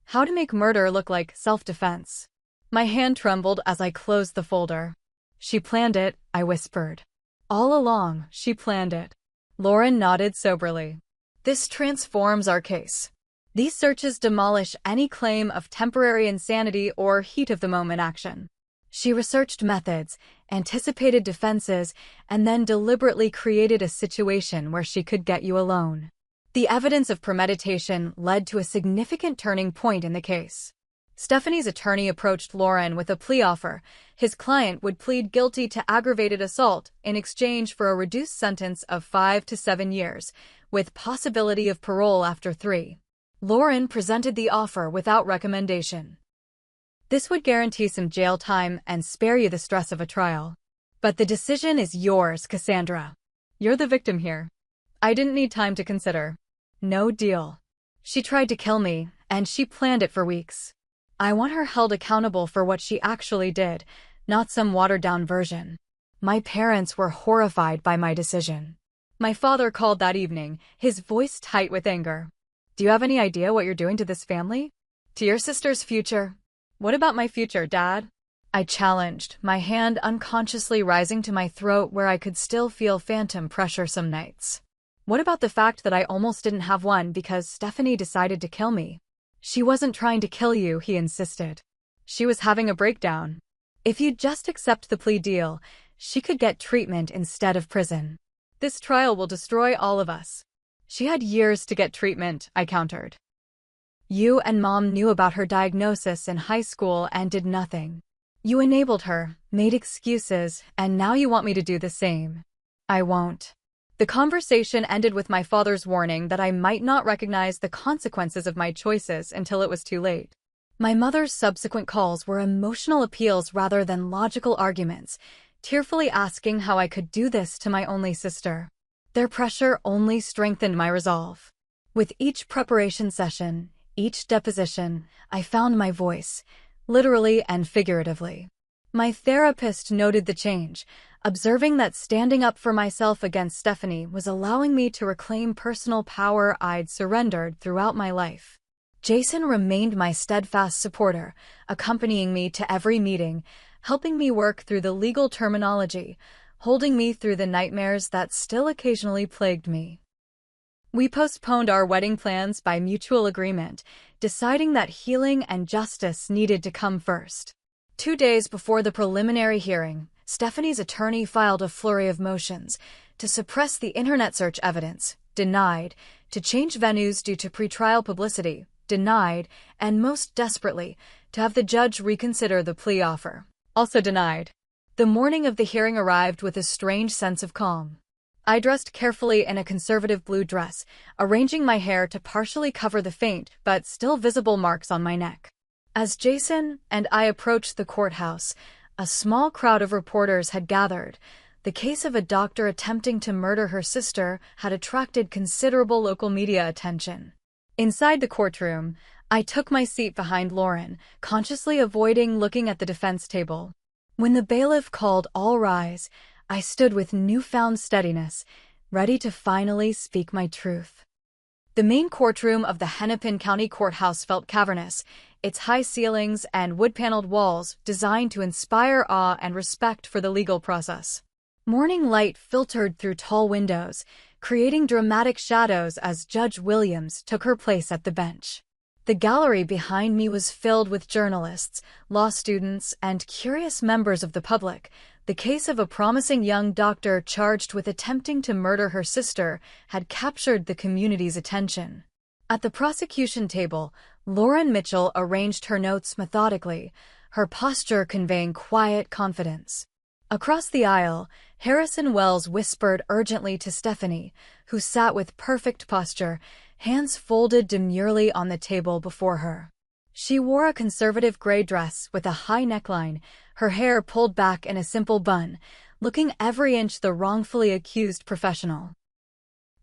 Speaker 1: How to make murder look like self-defense. My hand trembled as I closed the folder. She planned it, I whispered. All along, she planned it. Lauren nodded soberly. This transforms our case. These searches demolish any claim of temporary insanity or heat-of-the-moment action. She researched methods, anticipated defenses, and then deliberately created a situation where she could get you alone. The evidence of premeditation led to a significant turning point in the case. Stephanie's attorney approached Lauren with a plea offer. His client would plead guilty to aggravated assault in exchange for a reduced sentence of 5 to 7 years, with possibility of parole after 3. Lauren presented the offer without recommendation. This would guarantee some jail time and spare you the stress of a trial. But the decision is yours, Cassandra. You're the victim here. I didn't need time to consider. No deal. She tried to kill me, and she planned it for weeks. I want her held accountable for what she actually did, not some watered-down version. My parents were horrified by my decision. My father called that evening, his voice tight with anger. Do you have any idea what you're doing to this family? To your sister's future? What about my future, Dad? I challenged, my hand unconsciously rising to my throat where I could still feel phantom pressure some nights. What about the fact that I almost didn't have one because Stephanie decided to kill me? She wasn't trying to kill you, he insisted. She was having a breakdown. If you'd just accept the plea deal, she could get treatment instead of prison. This trial will destroy all of us. She had years to get treatment, I countered. You and Mom knew about her diagnosis in high school and did nothing. You enabled her, made excuses, and now you want me to do the same. I won't. The conversation ended with my father's warning that I might not recognize the consequences of my choices until it was too late. My mother's subsequent calls were emotional appeals rather than logical arguments, tearfully asking how I could do this to my only sister. Their pressure only strengthened my resolve. With each preparation session, each deposition, I found my voice, literally and figuratively. My therapist noted the change, observing that standing up for myself against Stephanie was allowing me to reclaim personal power I'd surrendered throughout my life. Jason remained my steadfast supporter, accompanying me to every meeting, helping me work through the legal terminology, holding me through the nightmares that still occasionally plagued me. We postponed our wedding plans by mutual agreement, deciding that healing and justice needed to come first. 2 days before the preliminary hearing, Stephanie's attorney filed a flurry of motions to suppress the internet search evidence, denied, to change venues due to pretrial publicity, denied, and most desperately, to have the judge reconsider the plea offer, also denied. The morning of the hearing arrived with a strange sense of calm. I dressed carefully in a conservative blue dress, arranging my hair to partially cover the faint but still visible marks on my neck. As Jason and I approached the courthouse, a small crowd of reporters had gathered. The case of a doctor attempting to murder her sister had attracted considerable local media attention. Inside the courtroom, I took my seat behind Lauren, consciously avoiding looking at the defense table. When the bailiff called "All rise," I stood with newfound steadiness, ready to finally speak my truth. The main courtroom of the Hennepin County Courthouse felt cavernous, its high ceilings and wood-paneled walls designed to inspire awe and respect for the legal process. Morning light filtered through tall windows, creating dramatic shadows as Judge Williams took her place at the bench. The gallery behind me was filled with journalists, law students, and curious members of the public. The case of a promising young doctor charged with attempting to murder her sister had captured the community's attention. At the prosecution table, Lauren Mitchell arranged her notes methodically, her posture conveying quiet confidence. Across the aisle, Harrison Wells whispered urgently to Stephanie, who sat with perfect posture, hands folded demurely on the table before her. She wore a conservative gray dress with a high neckline, her hair pulled back in a simple bun, looking every inch the wrongfully accused professional.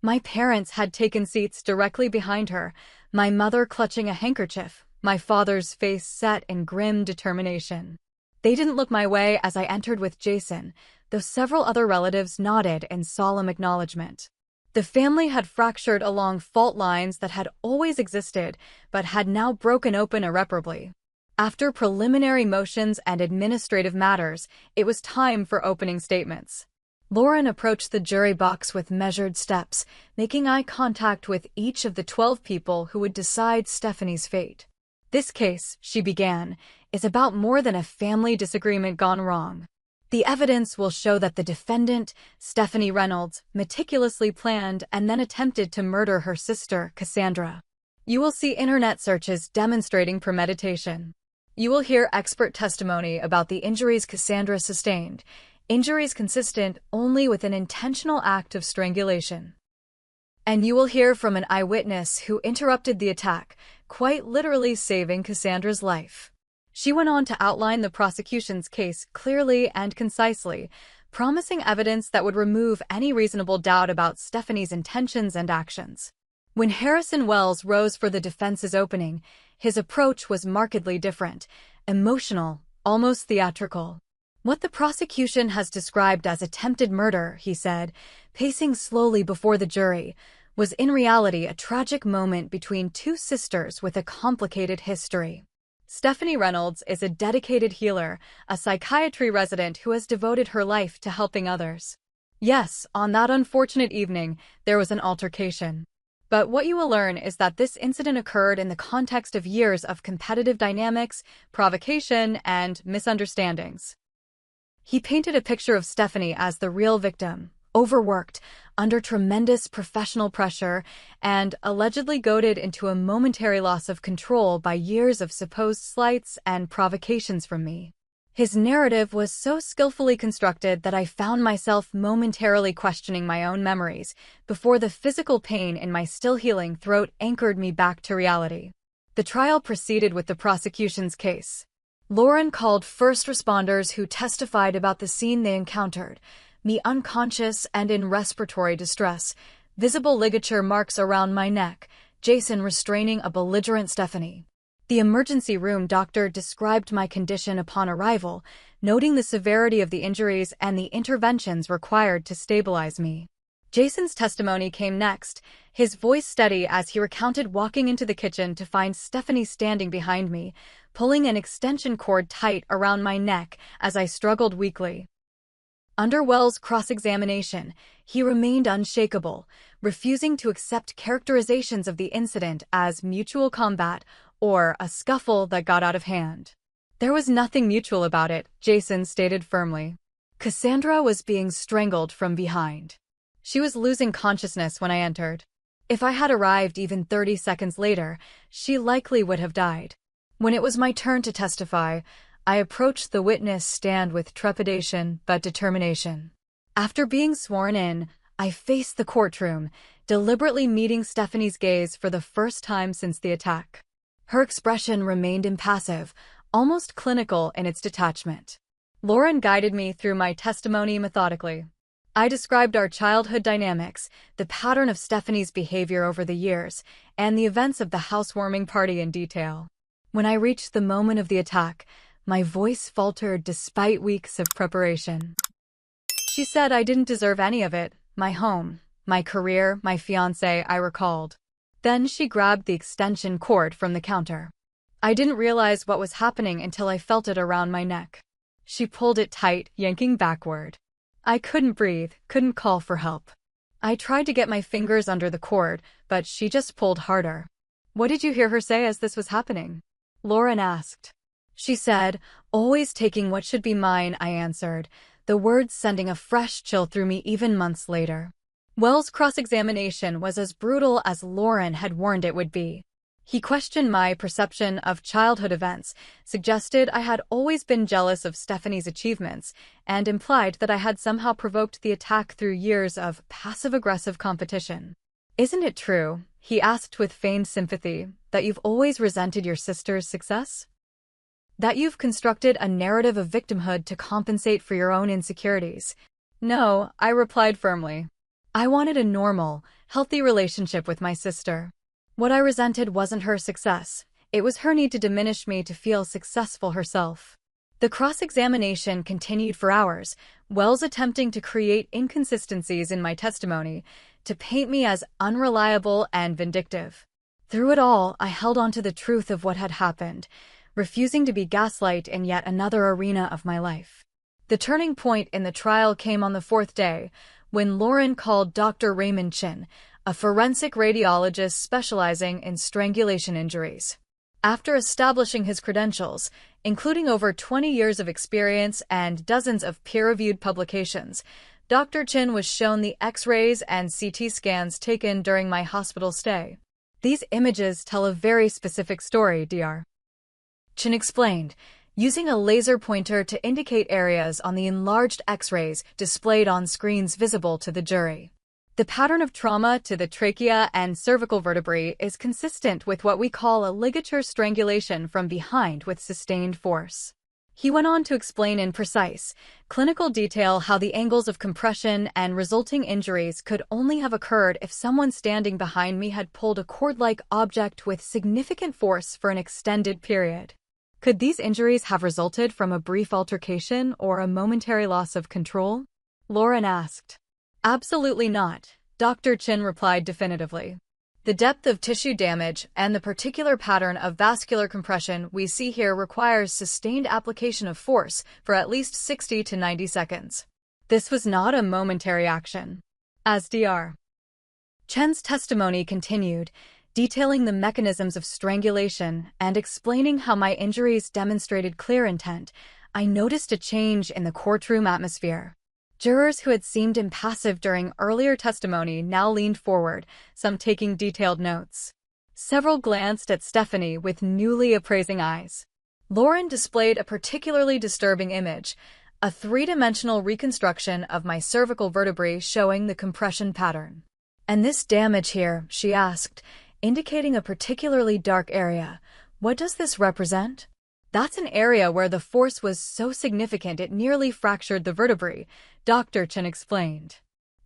Speaker 1: My parents had taken seats directly behind her, my mother clutching a handkerchief, my father's face set in grim determination. They didn't look my way as I entered with Jason, though several other relatives nodded in solemn acknowledgement. The family had fractured along fault lines that had always existed, but had now broken open irreparably. After preliminary motions and administrative matters, it was time for opening statements. Lauren approached the jury box with measured steps, making eye contact with each of the 12 people who would decide Stephanie's fate. "This case," she began, "is about more than a family disagreement gone wrong. The evidence will show that the defendant, Stephanie Reynolds, meticulously planned and then attempted to murder her sister, Cassandra. You will see internet searches demonstrating premeditation. You will hear expert testimony about the injuries Cassandra sustained, injuries consistent only with an intentional act of strangulation. And you will hear from an eyewitness who interrupted the attack, quite literally saving Cassandra's life." She went on to outline the prosecution's case clearly and concisely, promising evidence that would remove any reasonable doubt about Stephanie's intentions and actions. When Harrison Wells rose for the defense's opening, his approach was markedly different, emotional, almost theatrical. "What the prosecution has described as attempted murder," he said, pacing slowly before the jury, "was in reality a tragic moment between two sisters with a complicated history. Stephanie Reynolds is a dedicated healer, a psychiatry resident who has devoted her life to helping others. Yes, on that unfortunate evening, there was an altercation. But what you will learn is that this incident occurred in the context of years of competitive dynamics, provocation, and misunderstandings." He painted a picture of Stephanie as the real victim, overworked, under tremendous professional pressure, and allegedly goaded into a momentary loss of control by years of supposed slights and provocations from me. His narrative was so skillfully constructed that I found myself momentarily questioning my own memories before the physical pain in my still-healing throat anchored me back to reality. The trial proceeded with the prosecution's case. Lauren called first responders who testified about the scene they encountered, me unconscious and in respiratory distress, visible ligature marks around my neck, Jason restraining a belligerent Stephanie. The emergency room doctor described my condition upon arrival, noting the severity of the injuries and the interventions required to stabilize me. Jason's testimony came next, his voice steady as he recounted walking into the kitchen to find Stephanie standing behind me, pulling an extension cord tight around my neck as I struggled weakly. Under Wells' cross-examination, he remained unshakable, refusing to accept characterizations of the incident as mutual combat or a scuffle that got out of hand. "There was nothing mutual about it," Jason stated firmly. "Cassandra was being strangled from behind. She was losing consciousness when I entered. If I had arrived even 30 seconds later, she likely would have died." When it was my turn to testify, I approached the witness stand with trepidation but determination. After being sworn in, I faced the courtroom, deliberately meeting Stephanie's gaze for the first time since the attack. Her expression remained impassive, almost clinical in its detachment. Lauren guided me through my testimony methodically. I described our childhood dynamics, the pattern of Stephanie's behavior over the years, and the events of the housewarming party in detail. When I reached the moment of the attack, my voice faltered despite weeks of preparation. She said I didn't deserve any of it, my home, my career, my fiancé, I recalled. Then she grabbed the extension cord from the counter. I didn't realize what was happening until I felt it around my neck. She pulled it tight, yanking backward. I couldn't breathe, couldn't call for help. I tried to get my fingers under the cord, but she just pulled harder. What did you hear her say as this was happening? Lauren asked. She said, always taking what should be mine, I answered, the words sending a fresh chill through me even months later. Wells' cross-examination was as brutal as Lauren had warned it would be. He questioned my perception of childhood events, suggested I had always been jealous of Stephanie's achievements, and implied that I had somehow provoked the attack through years of passive-aggressive competition. Isn't it true, he asked with feigned sympathy, that you've always resented your sister's success? That you've constructed a narrative of victimhood to compensate for your own insecurities? No, I replied firmly. I wanted a normal, healthy relationship with my sister. What I resented wasn't her success, it was her need to diminish me to feel successful herself. The cross-examination continued for hours, Wells attempting to create inconsistencies in my testimony, to paint me as unreliable and vindictive. Through it all, I held on to the truth of what had happened, refusing to be gaslight in yet another arena of my life. The turning point in the trial came on the fourth day, when Lauren called Dr. Raymond Chin, a forensic radiologist specializing in strangulation injuries. After establishing his credentials, including over 20 years of experience and dozens of peer-reviewed publications, Dr. Chin was shown the X-rays and CT scans taken during my hospital stay. These images tell a very specific story, Dr. Chin explained, using a laser pointer to indicate areas on the enlarged X-rays displayed on screens visible to the jury. The pattern of trauma to the trachea and cervical vertebrae is consistent with what we call a ligature strangulation from behind with sustained force. He went on to explain in precise, clinical detail how the angles of compression and resulting injuries could only have occurred if someone standing behind me had pulled a cord-like object with significant force for an extended period. Could these injuries have resulted from a brief altercation or a momentary loss of control? Lauren asked. Absolutely not, Dr. Chin replied definitively. The depth of tissue damage and the particular pattern of vascular compression we see here requires sustained application of force for at least 60 to 90 seconds. This was not a momentary action. As Dr. Chen's testimony continued, detailing the mechanisms of strangulation and explaining how my injuries demonstrated clear intent, I noticed a change in the courtroom atmosphere. Jurors who had seemed impassive during earlier testimony now leaned forward, some taking detailed notes. Several glanced at Stephanie with newly appraising eyes. Lauren displayed a particularly disturbing image, a three-dimensional reconstruction of my cervical vertebrae showing the compression pattern. And this damage here, she asked, indicating a particularly dark area. What does this represent? That's an area where the force was so significant it nearly fractured the vertebrae, Dr. Chin explained.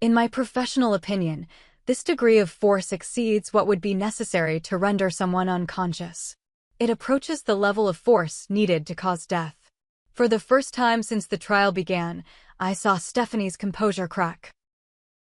Speaker 1: In my professional opinion, this degree of force exceeds what would be necessary to render someone unconscious. It approaches the level of force needed to cause death. For the first time since the trial began, I saw Stephanie's composure crack.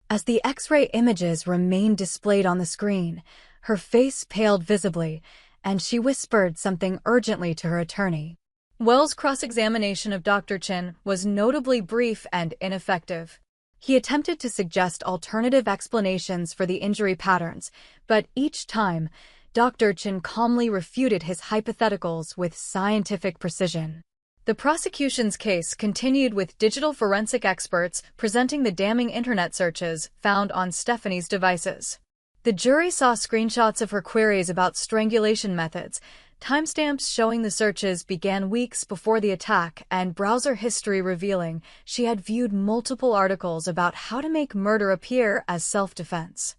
Speaker 1: As the X-ray images remained displayed on the screen, her face paled visibly, and she whispered something urgently to her attorney. Wells' cross-examination of Dr. Chin was notably brief and ineffective. He attempted to suggest alternative explanations for the injury patterns, but each time, Dr. Chin calmly refuted his hypotheticals with scientific precision. The prosecution's case continued with digital forensic experts presenting the damning internet searches found on Stephanie's devices. The jury saw screenshots of her queries about strangulation methods, timestamps showing the searches began weeks before the attack, and browser history revealing she had viewed multiple articles about how to make murder appear as self-defense.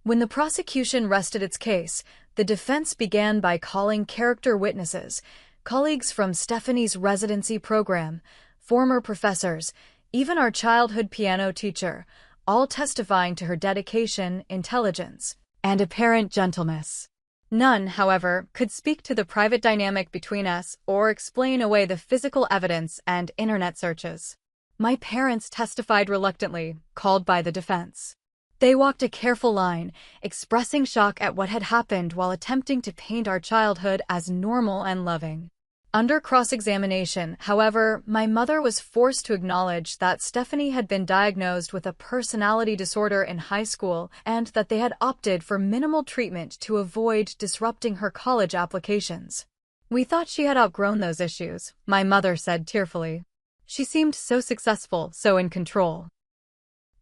Speaker 1: When the prosecution rested its case, The defense began by calling character witnesses, colleagues from Stephanie's residency program, former professors, even our childhood piano teacher, all testifying to her dedication, intelligence, and apparent gentleness. None, however, could speak to the private dynamic between us or explain away the physical evidence and internet searches. My parents testified reluctantly, called by the defense. They walked a careful line, expressing shock at what had happened while attempting to paint our childhood as normal and loving. Under cross-examination, however, my mother was forced to acknowledge that Stephanie had been diagnosed with a personality disorder in high school and that they had opted for minimal treatment to avoid disrupting her college applications. "We thought she had outgrown those issues," my mother said tearfully. "She seemed so successful, so in control."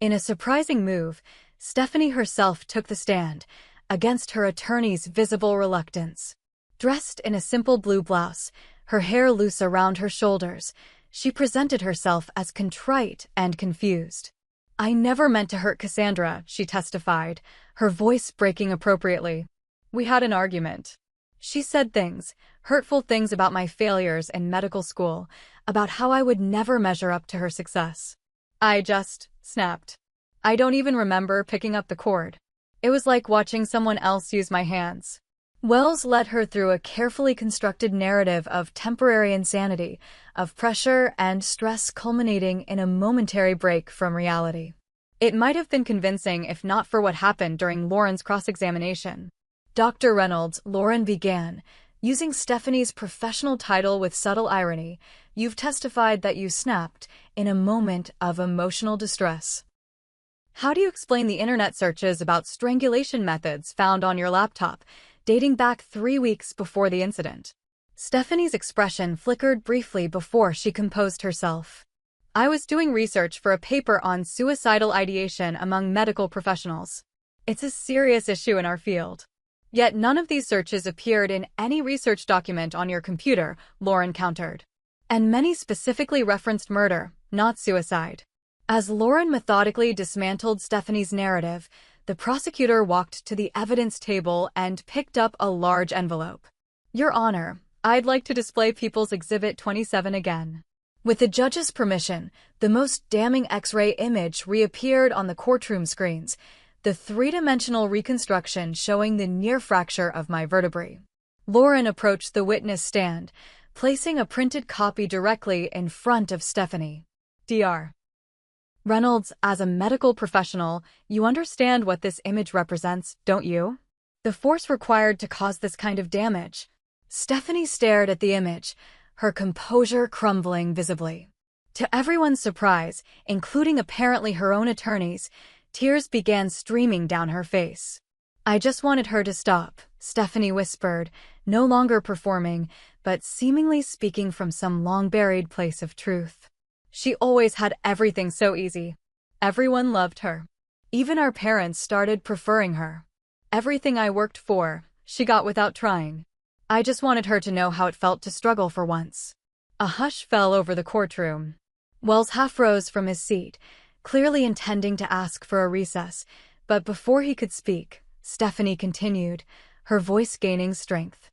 Speaker 1: In a surprising move, Stephanie herself took the stand, against her attorney's visible reluctance. Dressed in a simple blue blouse, her hair loose around her shoulders, she presented herself as contrite and confused. "I never meant to hurt Cassandra," she testified, her voice breaking appropriately. "We had an argument. She said things, hurtful things about my failures in medical school, about how I would never measure up to her success. I just snapped. I don't even remember picking up the cord. It was like watching someone else use my hands." Wells led her through a carefully constructed narrative of temporary insanity, of pressure and stress culminating in a momentary break from reality. It might have been convincing if not for what happened during Lauren's cross-examination. "Dr. Reynolds," Lauren began, using Stephanie's professional title with subtle irony, "you've testified that you snapped in a moment of emotional distress. How do you explain the internet searches about strangulation methods found on your laptop, dating back 3 weeks before the incident?" Stephanie's expression flickered briefly before she composed herself. "I was doing research for a paper on suicidal ideation among medical professionals. It's a serious issue in our field. Yet none of these searches appeared in any research document on your computer," Lauren countered. "And many specifically referenced murder, not suicide." As Lauren methodically dismantled Stephanie's narrative, the prosecutor walked to the evidence table and picked up a large envelope. "Your Honor, I'd like to display People's Exhibit 27 again." With the judge's permission, the most damning X-ray image reappeared on the courtroom screens, the three-dimensional reconstruction showing the near fracture of my vertebrae. Lauren approached the witness stand, placing a printed copy directly in front of Stephanie. "Dr. Reynolds, as a medical professional, you understand what this image represents, don't you? The force required to cause this kind of damage." Stephanie stared at the image, her composure crumbling visibly. To everyone's surprise, including apparently her own attorneys, tears began streaming down her face. "I just wanted her to stop," Stephanie whispered, no longer performing, but seemingly speaking from some long-buried place of truth. "She always had everything so easy. Everyone loved her. Even our parents started preferring her. Everything I worked for, she got without trying. I just wanted her to know how it felt to struggle for once." A hush fell over the courtroom. Wells half rose from his seat, clearly intending to ask for a recess, but before he could speak, Stephanie continued, her voice gaining strength.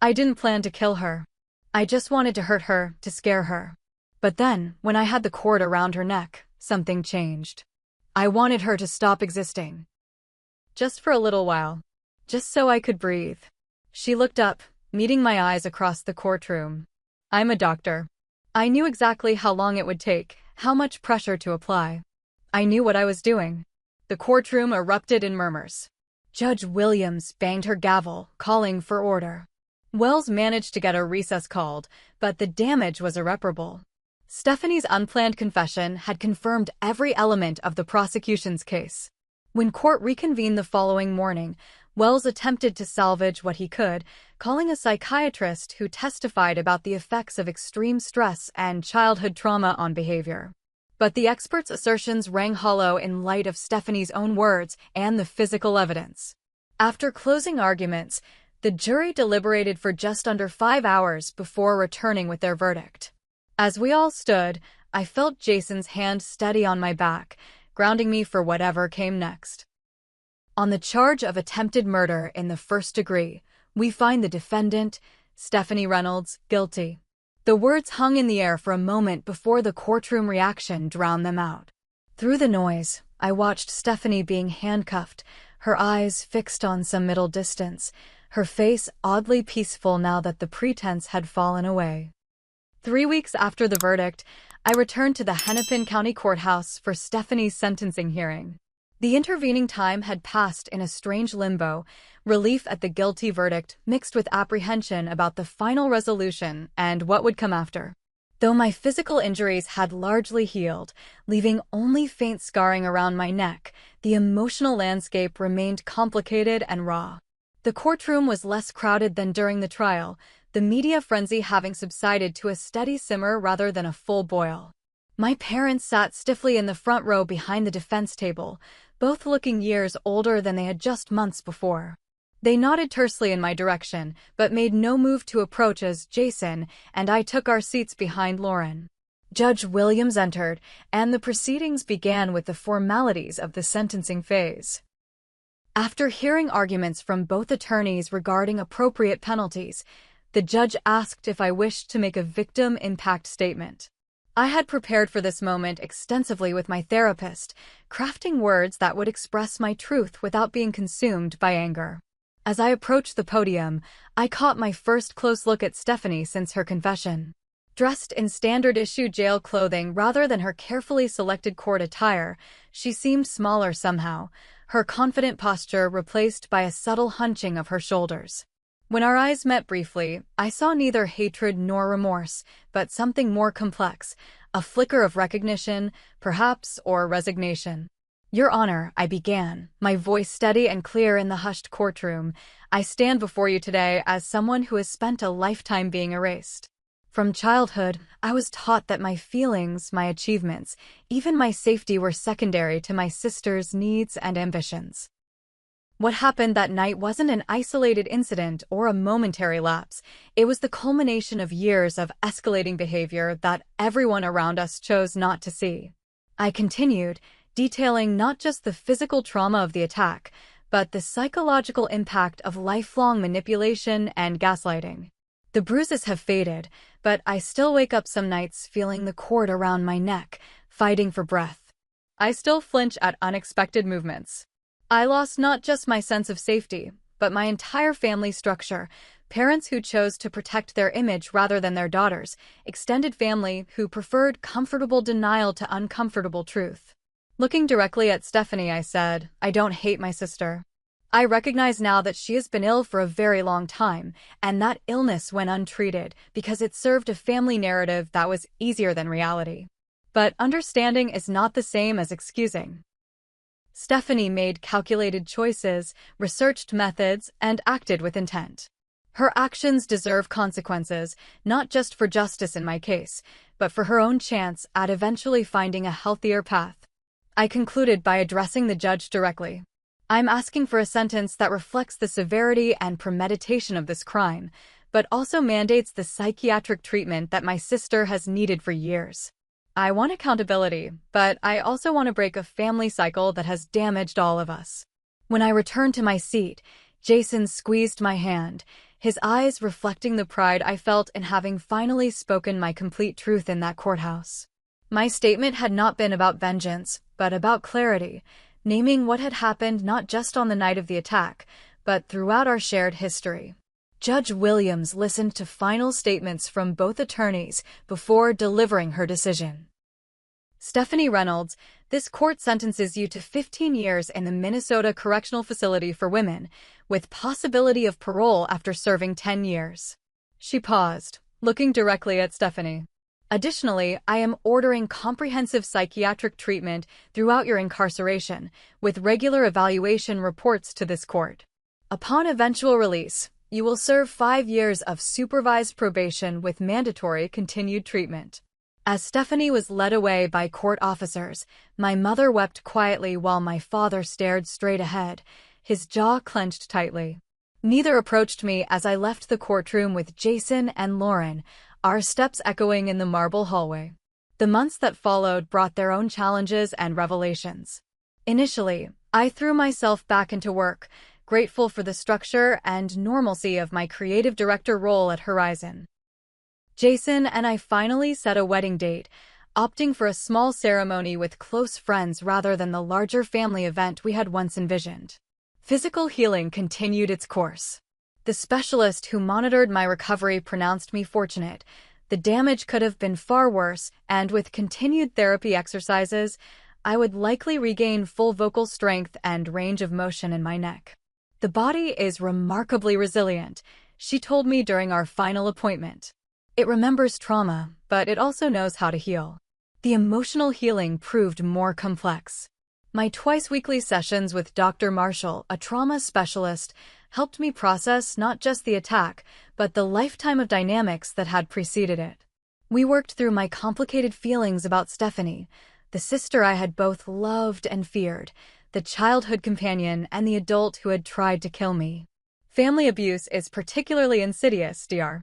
Speaker 1: "I didn't plan to kill her. I just wanted to hurt her, to scare her. But then, when I had the cord around her neck, something changed. I wanted her to stop existing. Just for a little while. Just so I could breathe." She looked up, meeting my eyes across the courtroom. "I'm a doctor. I knew exactly how long it would take, how much pressure to apply. I knew what I was doing." The courtroom erupted in murmurs. Judge Williams banged her gavel, calling for order. Wells managed to get a recess called, but the damage was irreparable. Stephanie's unplanned confession had confirmed every element of the prosecution's case. When court reconvened the following morning, Wells attempted to salvage what he could, calling a psychiatrist who testified about the effects of extreme stress and childhood trauma on behavior. But the expert's assertions rang hollow in light of Stephanie's own words and the physical evidence. After closing arguments, the jury deliberated for just under 5 hours before returning with their verdict. As we all stood, I felt Jason's hand steady on my back, grounding me for whatever came next. On the charge of attempted murder in the first degree, we find the defendant, Stephanie Reynolds, guilty. The words hung in the air for a moment before the courtroom reaction drowned them out. Through the noise, I watched Stephanie being handcuffed, her eyes fixed on some middle distance, her face oddly peaceful now that the pretense had fallen away. 3 weeks after the verdict, I returned to the Hennepin County Courthouse for Stephanie's sentencing hearing. The intervening time had passed in a strange limbo, relief at the guilty verdict mixed with apprehension about the final resolution and what would come after. Though my physical injuries had largely healed, leaving only faint scarring around my neck, the emotional landscape remained complicated and raw. The courtroom was less crowded than during the trial, the media frenzy having subsided to a steady simmer rather than a full boil. My parents sat stiffly in the front row behind the defense table, both looking years older than they had just months before. They nodded tersely in my direction, but made no move to approach as Jason and I took our seats behind Lauren. Judge Williams entered, and the proceedings began with the formalities of the sentencing phase. After hearing arguments from both attorneys regarding appropriate penalties, the judge asked if I wished to make a victim impact statement. I had prepared for this moment extensively with my therapist, crafting words that would express my truth without being consumed by anger. As I approached the podium, I caught my first close look at Stephanie since her confession. Dressed in standard-issue jail clothing rather than her carefully selected court attire, she seemed smaller somehow, her confident posture replaced by a subtle hunching of her shoulders. When our eyes met briefly, I saw neither hatred nor remorse, but something more complex, a flicker of recognition, perhaps, or resignation. "Your Honor," I began, my voice steady and clear in the hushed courtroom, "I stand before you today as someone who has spent a lifetime being erased. From childhood, I was taught that my feelings, my achievements, even my safety were secondary to my sister's needs and ambitions. What happened that night wasn't an isolated incident or a momentary lapse. It was the culmination of years of escalating behavior that everyone around us chose not to see." I continued, detailing not just the physical trauma of the attack, but the psychological impact of lifelong manipulation and gaslighting. The bruises have faded, but I still wake up some nights feeling the cord around my neck, fighting for breath. I still flinch at unexpected movements. I lost not just my sense of safety, but my entire family structure, parents who chose to protect their image rather than their daughters, extended family who preferred comfortable denial to uncomfortable truth. Looking directly at Stephanie, I said, "I don't hate my sister. I recognize now that she has been ill for a very long time, and that illness went untreated because it served a family narrative that was easier than reality. But understanding is not the same as excusing." Stephanie made calculated choices, researched methods, and acted with intent. Her actions deserve consequences, not just for justice in my case, but for her own chance at eventually finding a healthier path. I concluded by addressing the judge directly. "I'm asking for a sentence that reflects the severity and premeditation of this crime, but also mandates the psychiatric treatment that my sister has needed for years. I want accountability, but I also want to break a family cycle that has damaged all of us." When I returned to my seat, Jason squeezed my hand, his eyes reflecting the pride I felt in having finally spoken my complete truth in that courthouse. My statement had not been about vengeance, but about clarity, naming what had happened not just on the night of the attack, but throughout our shared history. Judge Williams listened to final statements from both attorneys before delivering her decision. "Stephanie Reynolds, this court sentences you to 15 years in the Minnesota Correctional Facility for Women, with possibility of parole after serving 10 years. She paused, looking directly at Stephanie. "Additionally, I am ordering comprehensive psychiatric treatment throughout your incarceration, with regular evaluation reports to this court. Upon eventual release, you will serve 5 years of supervised probation with mandatory continued treatment." As Stephanie was led away by court officers, my mother wept quietly while my father stared straight ahead, his jaw clenched tightly. Neither approached me as I left the courtroom with Jason and Lauren, our steps echoing in the marble hallway. The months that followed brought their own challenges and revelations. Initially, I threw myself back into work, grateful for the structure and normalcy of my creative director role at Horizon. Jason and I finally set a wedding date, opting for a small ceremony with close friends rather than the larger family event we had once envisioned. Physical healing continued its course. The specialist who monitored my recovery pronounced me fortunate. The damage could have been far worse, and with continued therapy exercises, I would likely regain full vocal strength and range of motion in my neck. The body is remarkably resilient, she told me during our final appointment. It remembers trauma, but it also knows how to heal. The emotional healing proved more complex. My twice-weekly sessions with Dr. Marshall, a trauma specialist, helped me process not just the attack, but the lifetime of dynamics that had preceded it. We worked through my complicated feelings about Stephanie, the sister I had both loved and feared, the childhood companion and the adult who had tried to kill me. Family abuse is particularly insidious, Dr.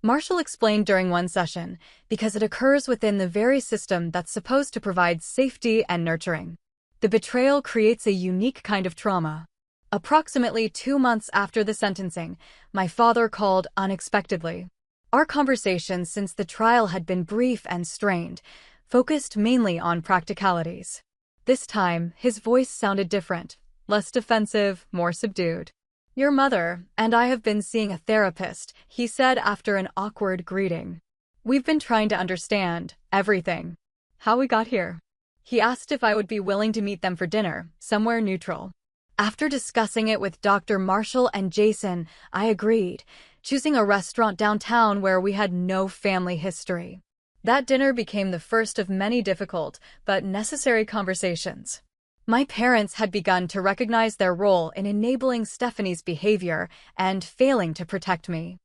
Speaker 1: Marshall explained during one session, because it occurs within the very system that's supposed to provide safety and nurturing. The betrayal creates a unique kind of trauma. Approximately 2 months after the sentencing, my father called unexpectedly. Our conversations since the trial had been brief and strained, focused mainly on practicalities. This time, his voice sounded different, less defensive, more subdued. "Your mother and I have been seeing a therapist," he said after an awkward greeting. "We've been trying to understand everything. How we got here." He asked if I would be willing to meet them for dinner, somewhere neutral. After discussing it with Dr. Marshall and Jason, I agreed, choosing a restaurant downtown where we had no family history. That dinner became the first of many difficult but necessary conversations. My parents had begun to recognize their role in enabling Stephanie's behavior and failing to protect me.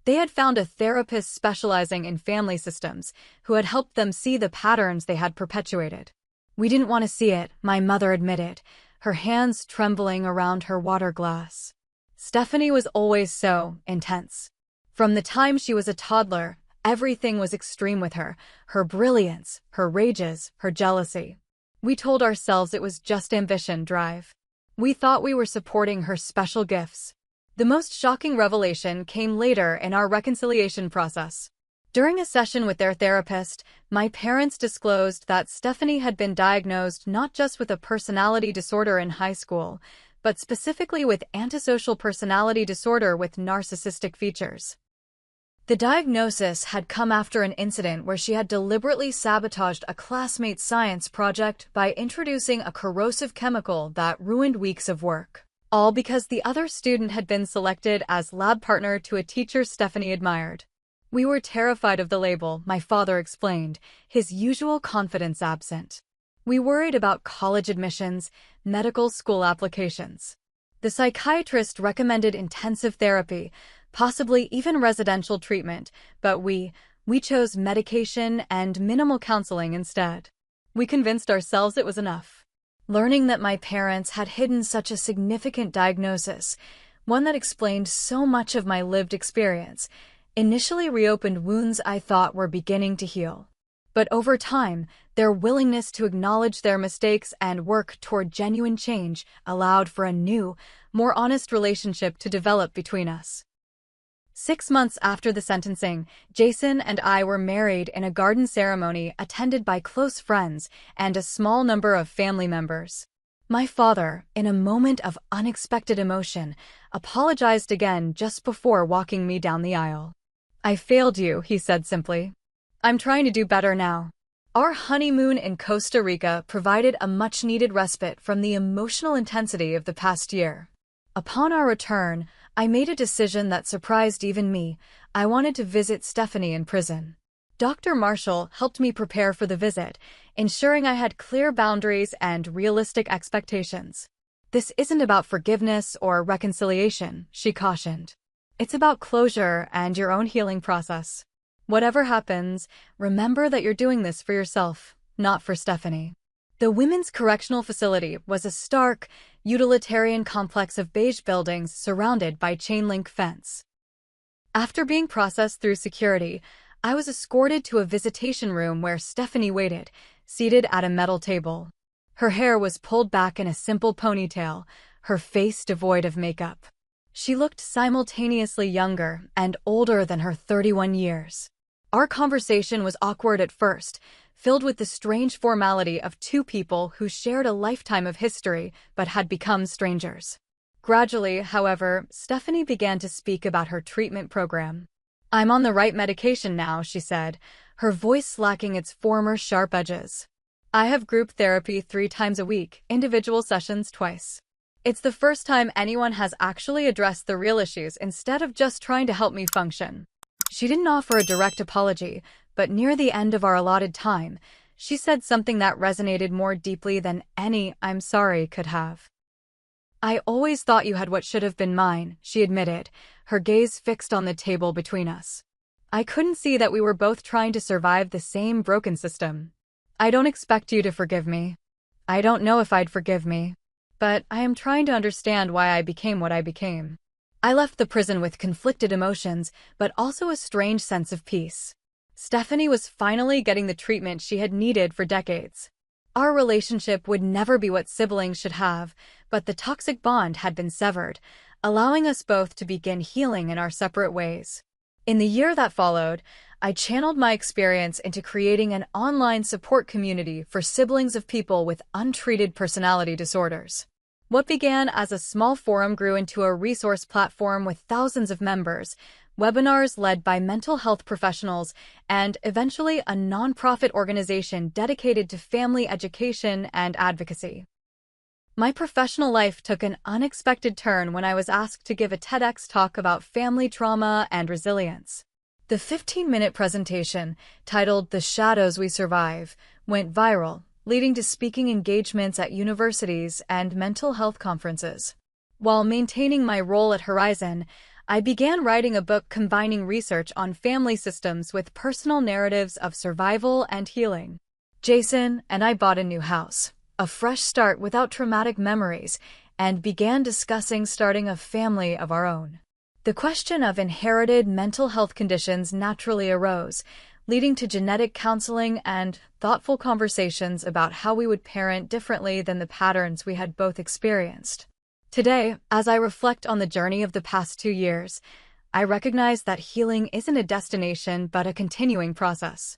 Speaker 1: They had found a therapist specializing in family systems who had helped them see the patterns they had perpetuated. "We didn't want to see it," my mother admitted, her hands trembling around her water glass. Stephanie was always so intense. From the time she was a toddler, everything was extreme with her brilliance, her rages, her jealousy. We told ourselves it was just ambition drive. We thought we were supporting her special gifts. The most shocking revelation came later in our reconciliation process. During a session with their therapist, my parents disclosed that Stephanie had been diagnosed not just with a personality disorder in high school, but specifically with antisocial personality disorder with narcissistic features. The diagnosis had come after an incident where she had deliberately sabotaged a classmate's science project by introducing a corrosive chemical that ruined weeks of work. All because the other student had been selected as lab partner to a teacher Stephanie admired. "We were terrified of the label," my father explained, his usual confidence absent. "We worried about college admissions, medical school applications." The psychiatrist recommended intensive therapy, possibly even residential treatment, but we chose medication and minimal counseling instead. We convinced ourselves it was enough. Learning that my parents had hidden such a significant diagnosis, one that explained so much of my lived experience, initially reopened wounds I thought were beginning to heal. But over time, their willingness to acknowledge their mistakes and work toward genuine change allowed for a new, more honest relationship to develop between us. 6 months after the sentencing, Jason and I were married in a garden ceremony attended by close friends and a small number of family members. My father, in a moment of unexpected emotion, apologized again just before walking me down the aisle. "I failed you," he said simply. "I'm trying to do better now." Our honeymoon in Costa Rica provided a much-needed respite from the emotional intensity of the past year. Upon our return, I made a decision that surprised even me. I wanted to visit Stephanie in prison. Dr. Marshall helped me prepare for the visit, ensuring I had clear boundaries and realistic expectations. "This isn't about forgiveness or reconciliation," she cautioned. "It's about closure and your own healing process. Whatever happens, remember that you're doing this for yourself, not for Stephanie." The Women's Correctional Facility was a stark, utilitarian complex of beige buildings surrounded by chain-link fence. After being processed through security, I was escorted to a visitation room where Stephanie waited, seated at a metal table. Her hair was pulled back in a simple ponytail, her face devoid of makeup. She looked simultaneously younger and older than her 31 years. Our conversation was awkward at first, filled with the strange formality of two people who shared a lifetime of history but had become strangers. Gradually, however, Stephanie began to speak about her treatment program. "I'm on the right medication now," she said, her voice lacking its former sharp edges. "I have group therapy 3 times a week, individual sessions twice. It's the first time anyone has actually addressed the real issues instead of just trying to help me function." She didn't offer a direct apology, but near the end of our allotted time, she said something that resonated more deeply than any "I'm sorry" could have. "I always thought you had what should have been mine," she admitted, her gaze fixed on the table between us. "I couldn't see that we were both trying to survive the same broken system. I don't expect you to forgive me. I don't know if I'd forgive me. But I am trying to understand why I became what I became." I left the prison with conflicted emotions, but also a strange sense of peace. Stephanie was finally getting the treatment she had needed for decades. Our relationship would never be what siblings should have, but the toxic bond had been severed, allowing us both to begin healing in our separate ways. In the year that followed, I channeled my experience into creating an online support community for siblings of people with untreated personality disorders. What began as a small forum grew into a resource platform with thousands of members, webinars led by mental health professionals, and eventually a nonprofit organization dedicated to family education and advocacy. My professional life took an unexpected turn when I was asked to give a TEDx talk about family trauma and resilience. The 15-minute presentation, titled "The Shadows We Survive," went viral, leading to speaking engagements at universities and mental health conferences. While maintaining my role at Horizon, I began writing a book combining research on family systems with personal narratives of survival and healing. Jason and I bought a new house, a fresh start without traumatic memories, and began discussing starting a family of our own. The question of inherited mental health conditions naturally arose, leading to genetic counseling and thoughtful conversations about how we would parent differently than the patterns we had both experienced. Today, as I reflect on the journey of the past 2 years, I recognize that healing isn't a destination but a continuing process.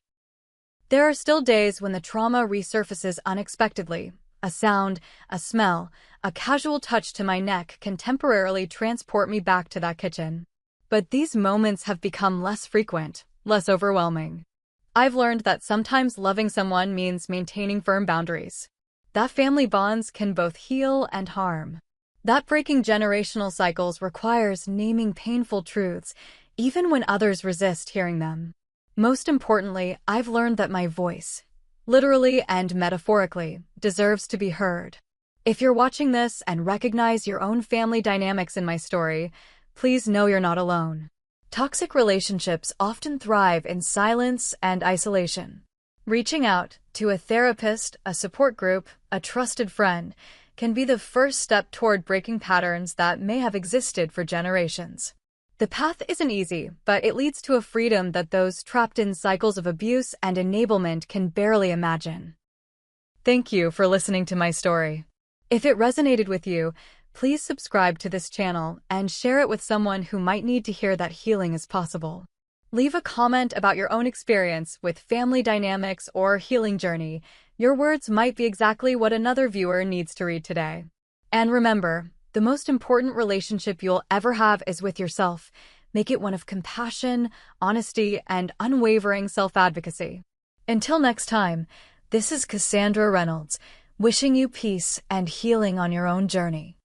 Speaker 1: There are still days when the trauma resurfaces unexpectedly. A sound, a smell, a casual touch to my neck can temporarily transport me back to that kitchen. But these moments have become less frequent, less overwhelming. I've learned that sometimes loving someone means maintaining firm boundaries. That family bonds can both heal and harm. That breaking generational cycles requires naming painful truths, even when others resist hearing them. Most importantly, I've learned that my voice, literally and metaphorically, deserves to be heard. If you're watching this and recognize your own family dynamics in my story, please know you're not alone. Toxic relationships often thrive in silence and isolation. Reaching out to a therapist, a support group, a trusted friend can be the first step toward breaking patterns that may have existed for generations. The path isn't easy, but it leads to a freedom that those trapped in cycles of abuse and enablement can barely imagine. Thank you for listening to my story. If it resonated with you, please subscribe to this channel and share it with someone who might need to hear that healing is possible. Leave a comment about your own experience with family dynamics or healing journey. Your words might be exactly what another viewer needs to read today. And remember, the most important relationship you'll ever have is with yourself. Make it one of compassion, honesty, and unwavering self-advocacy. Until next time, this is Cassandra Reynolds, wishing you peace and healing on your own journey.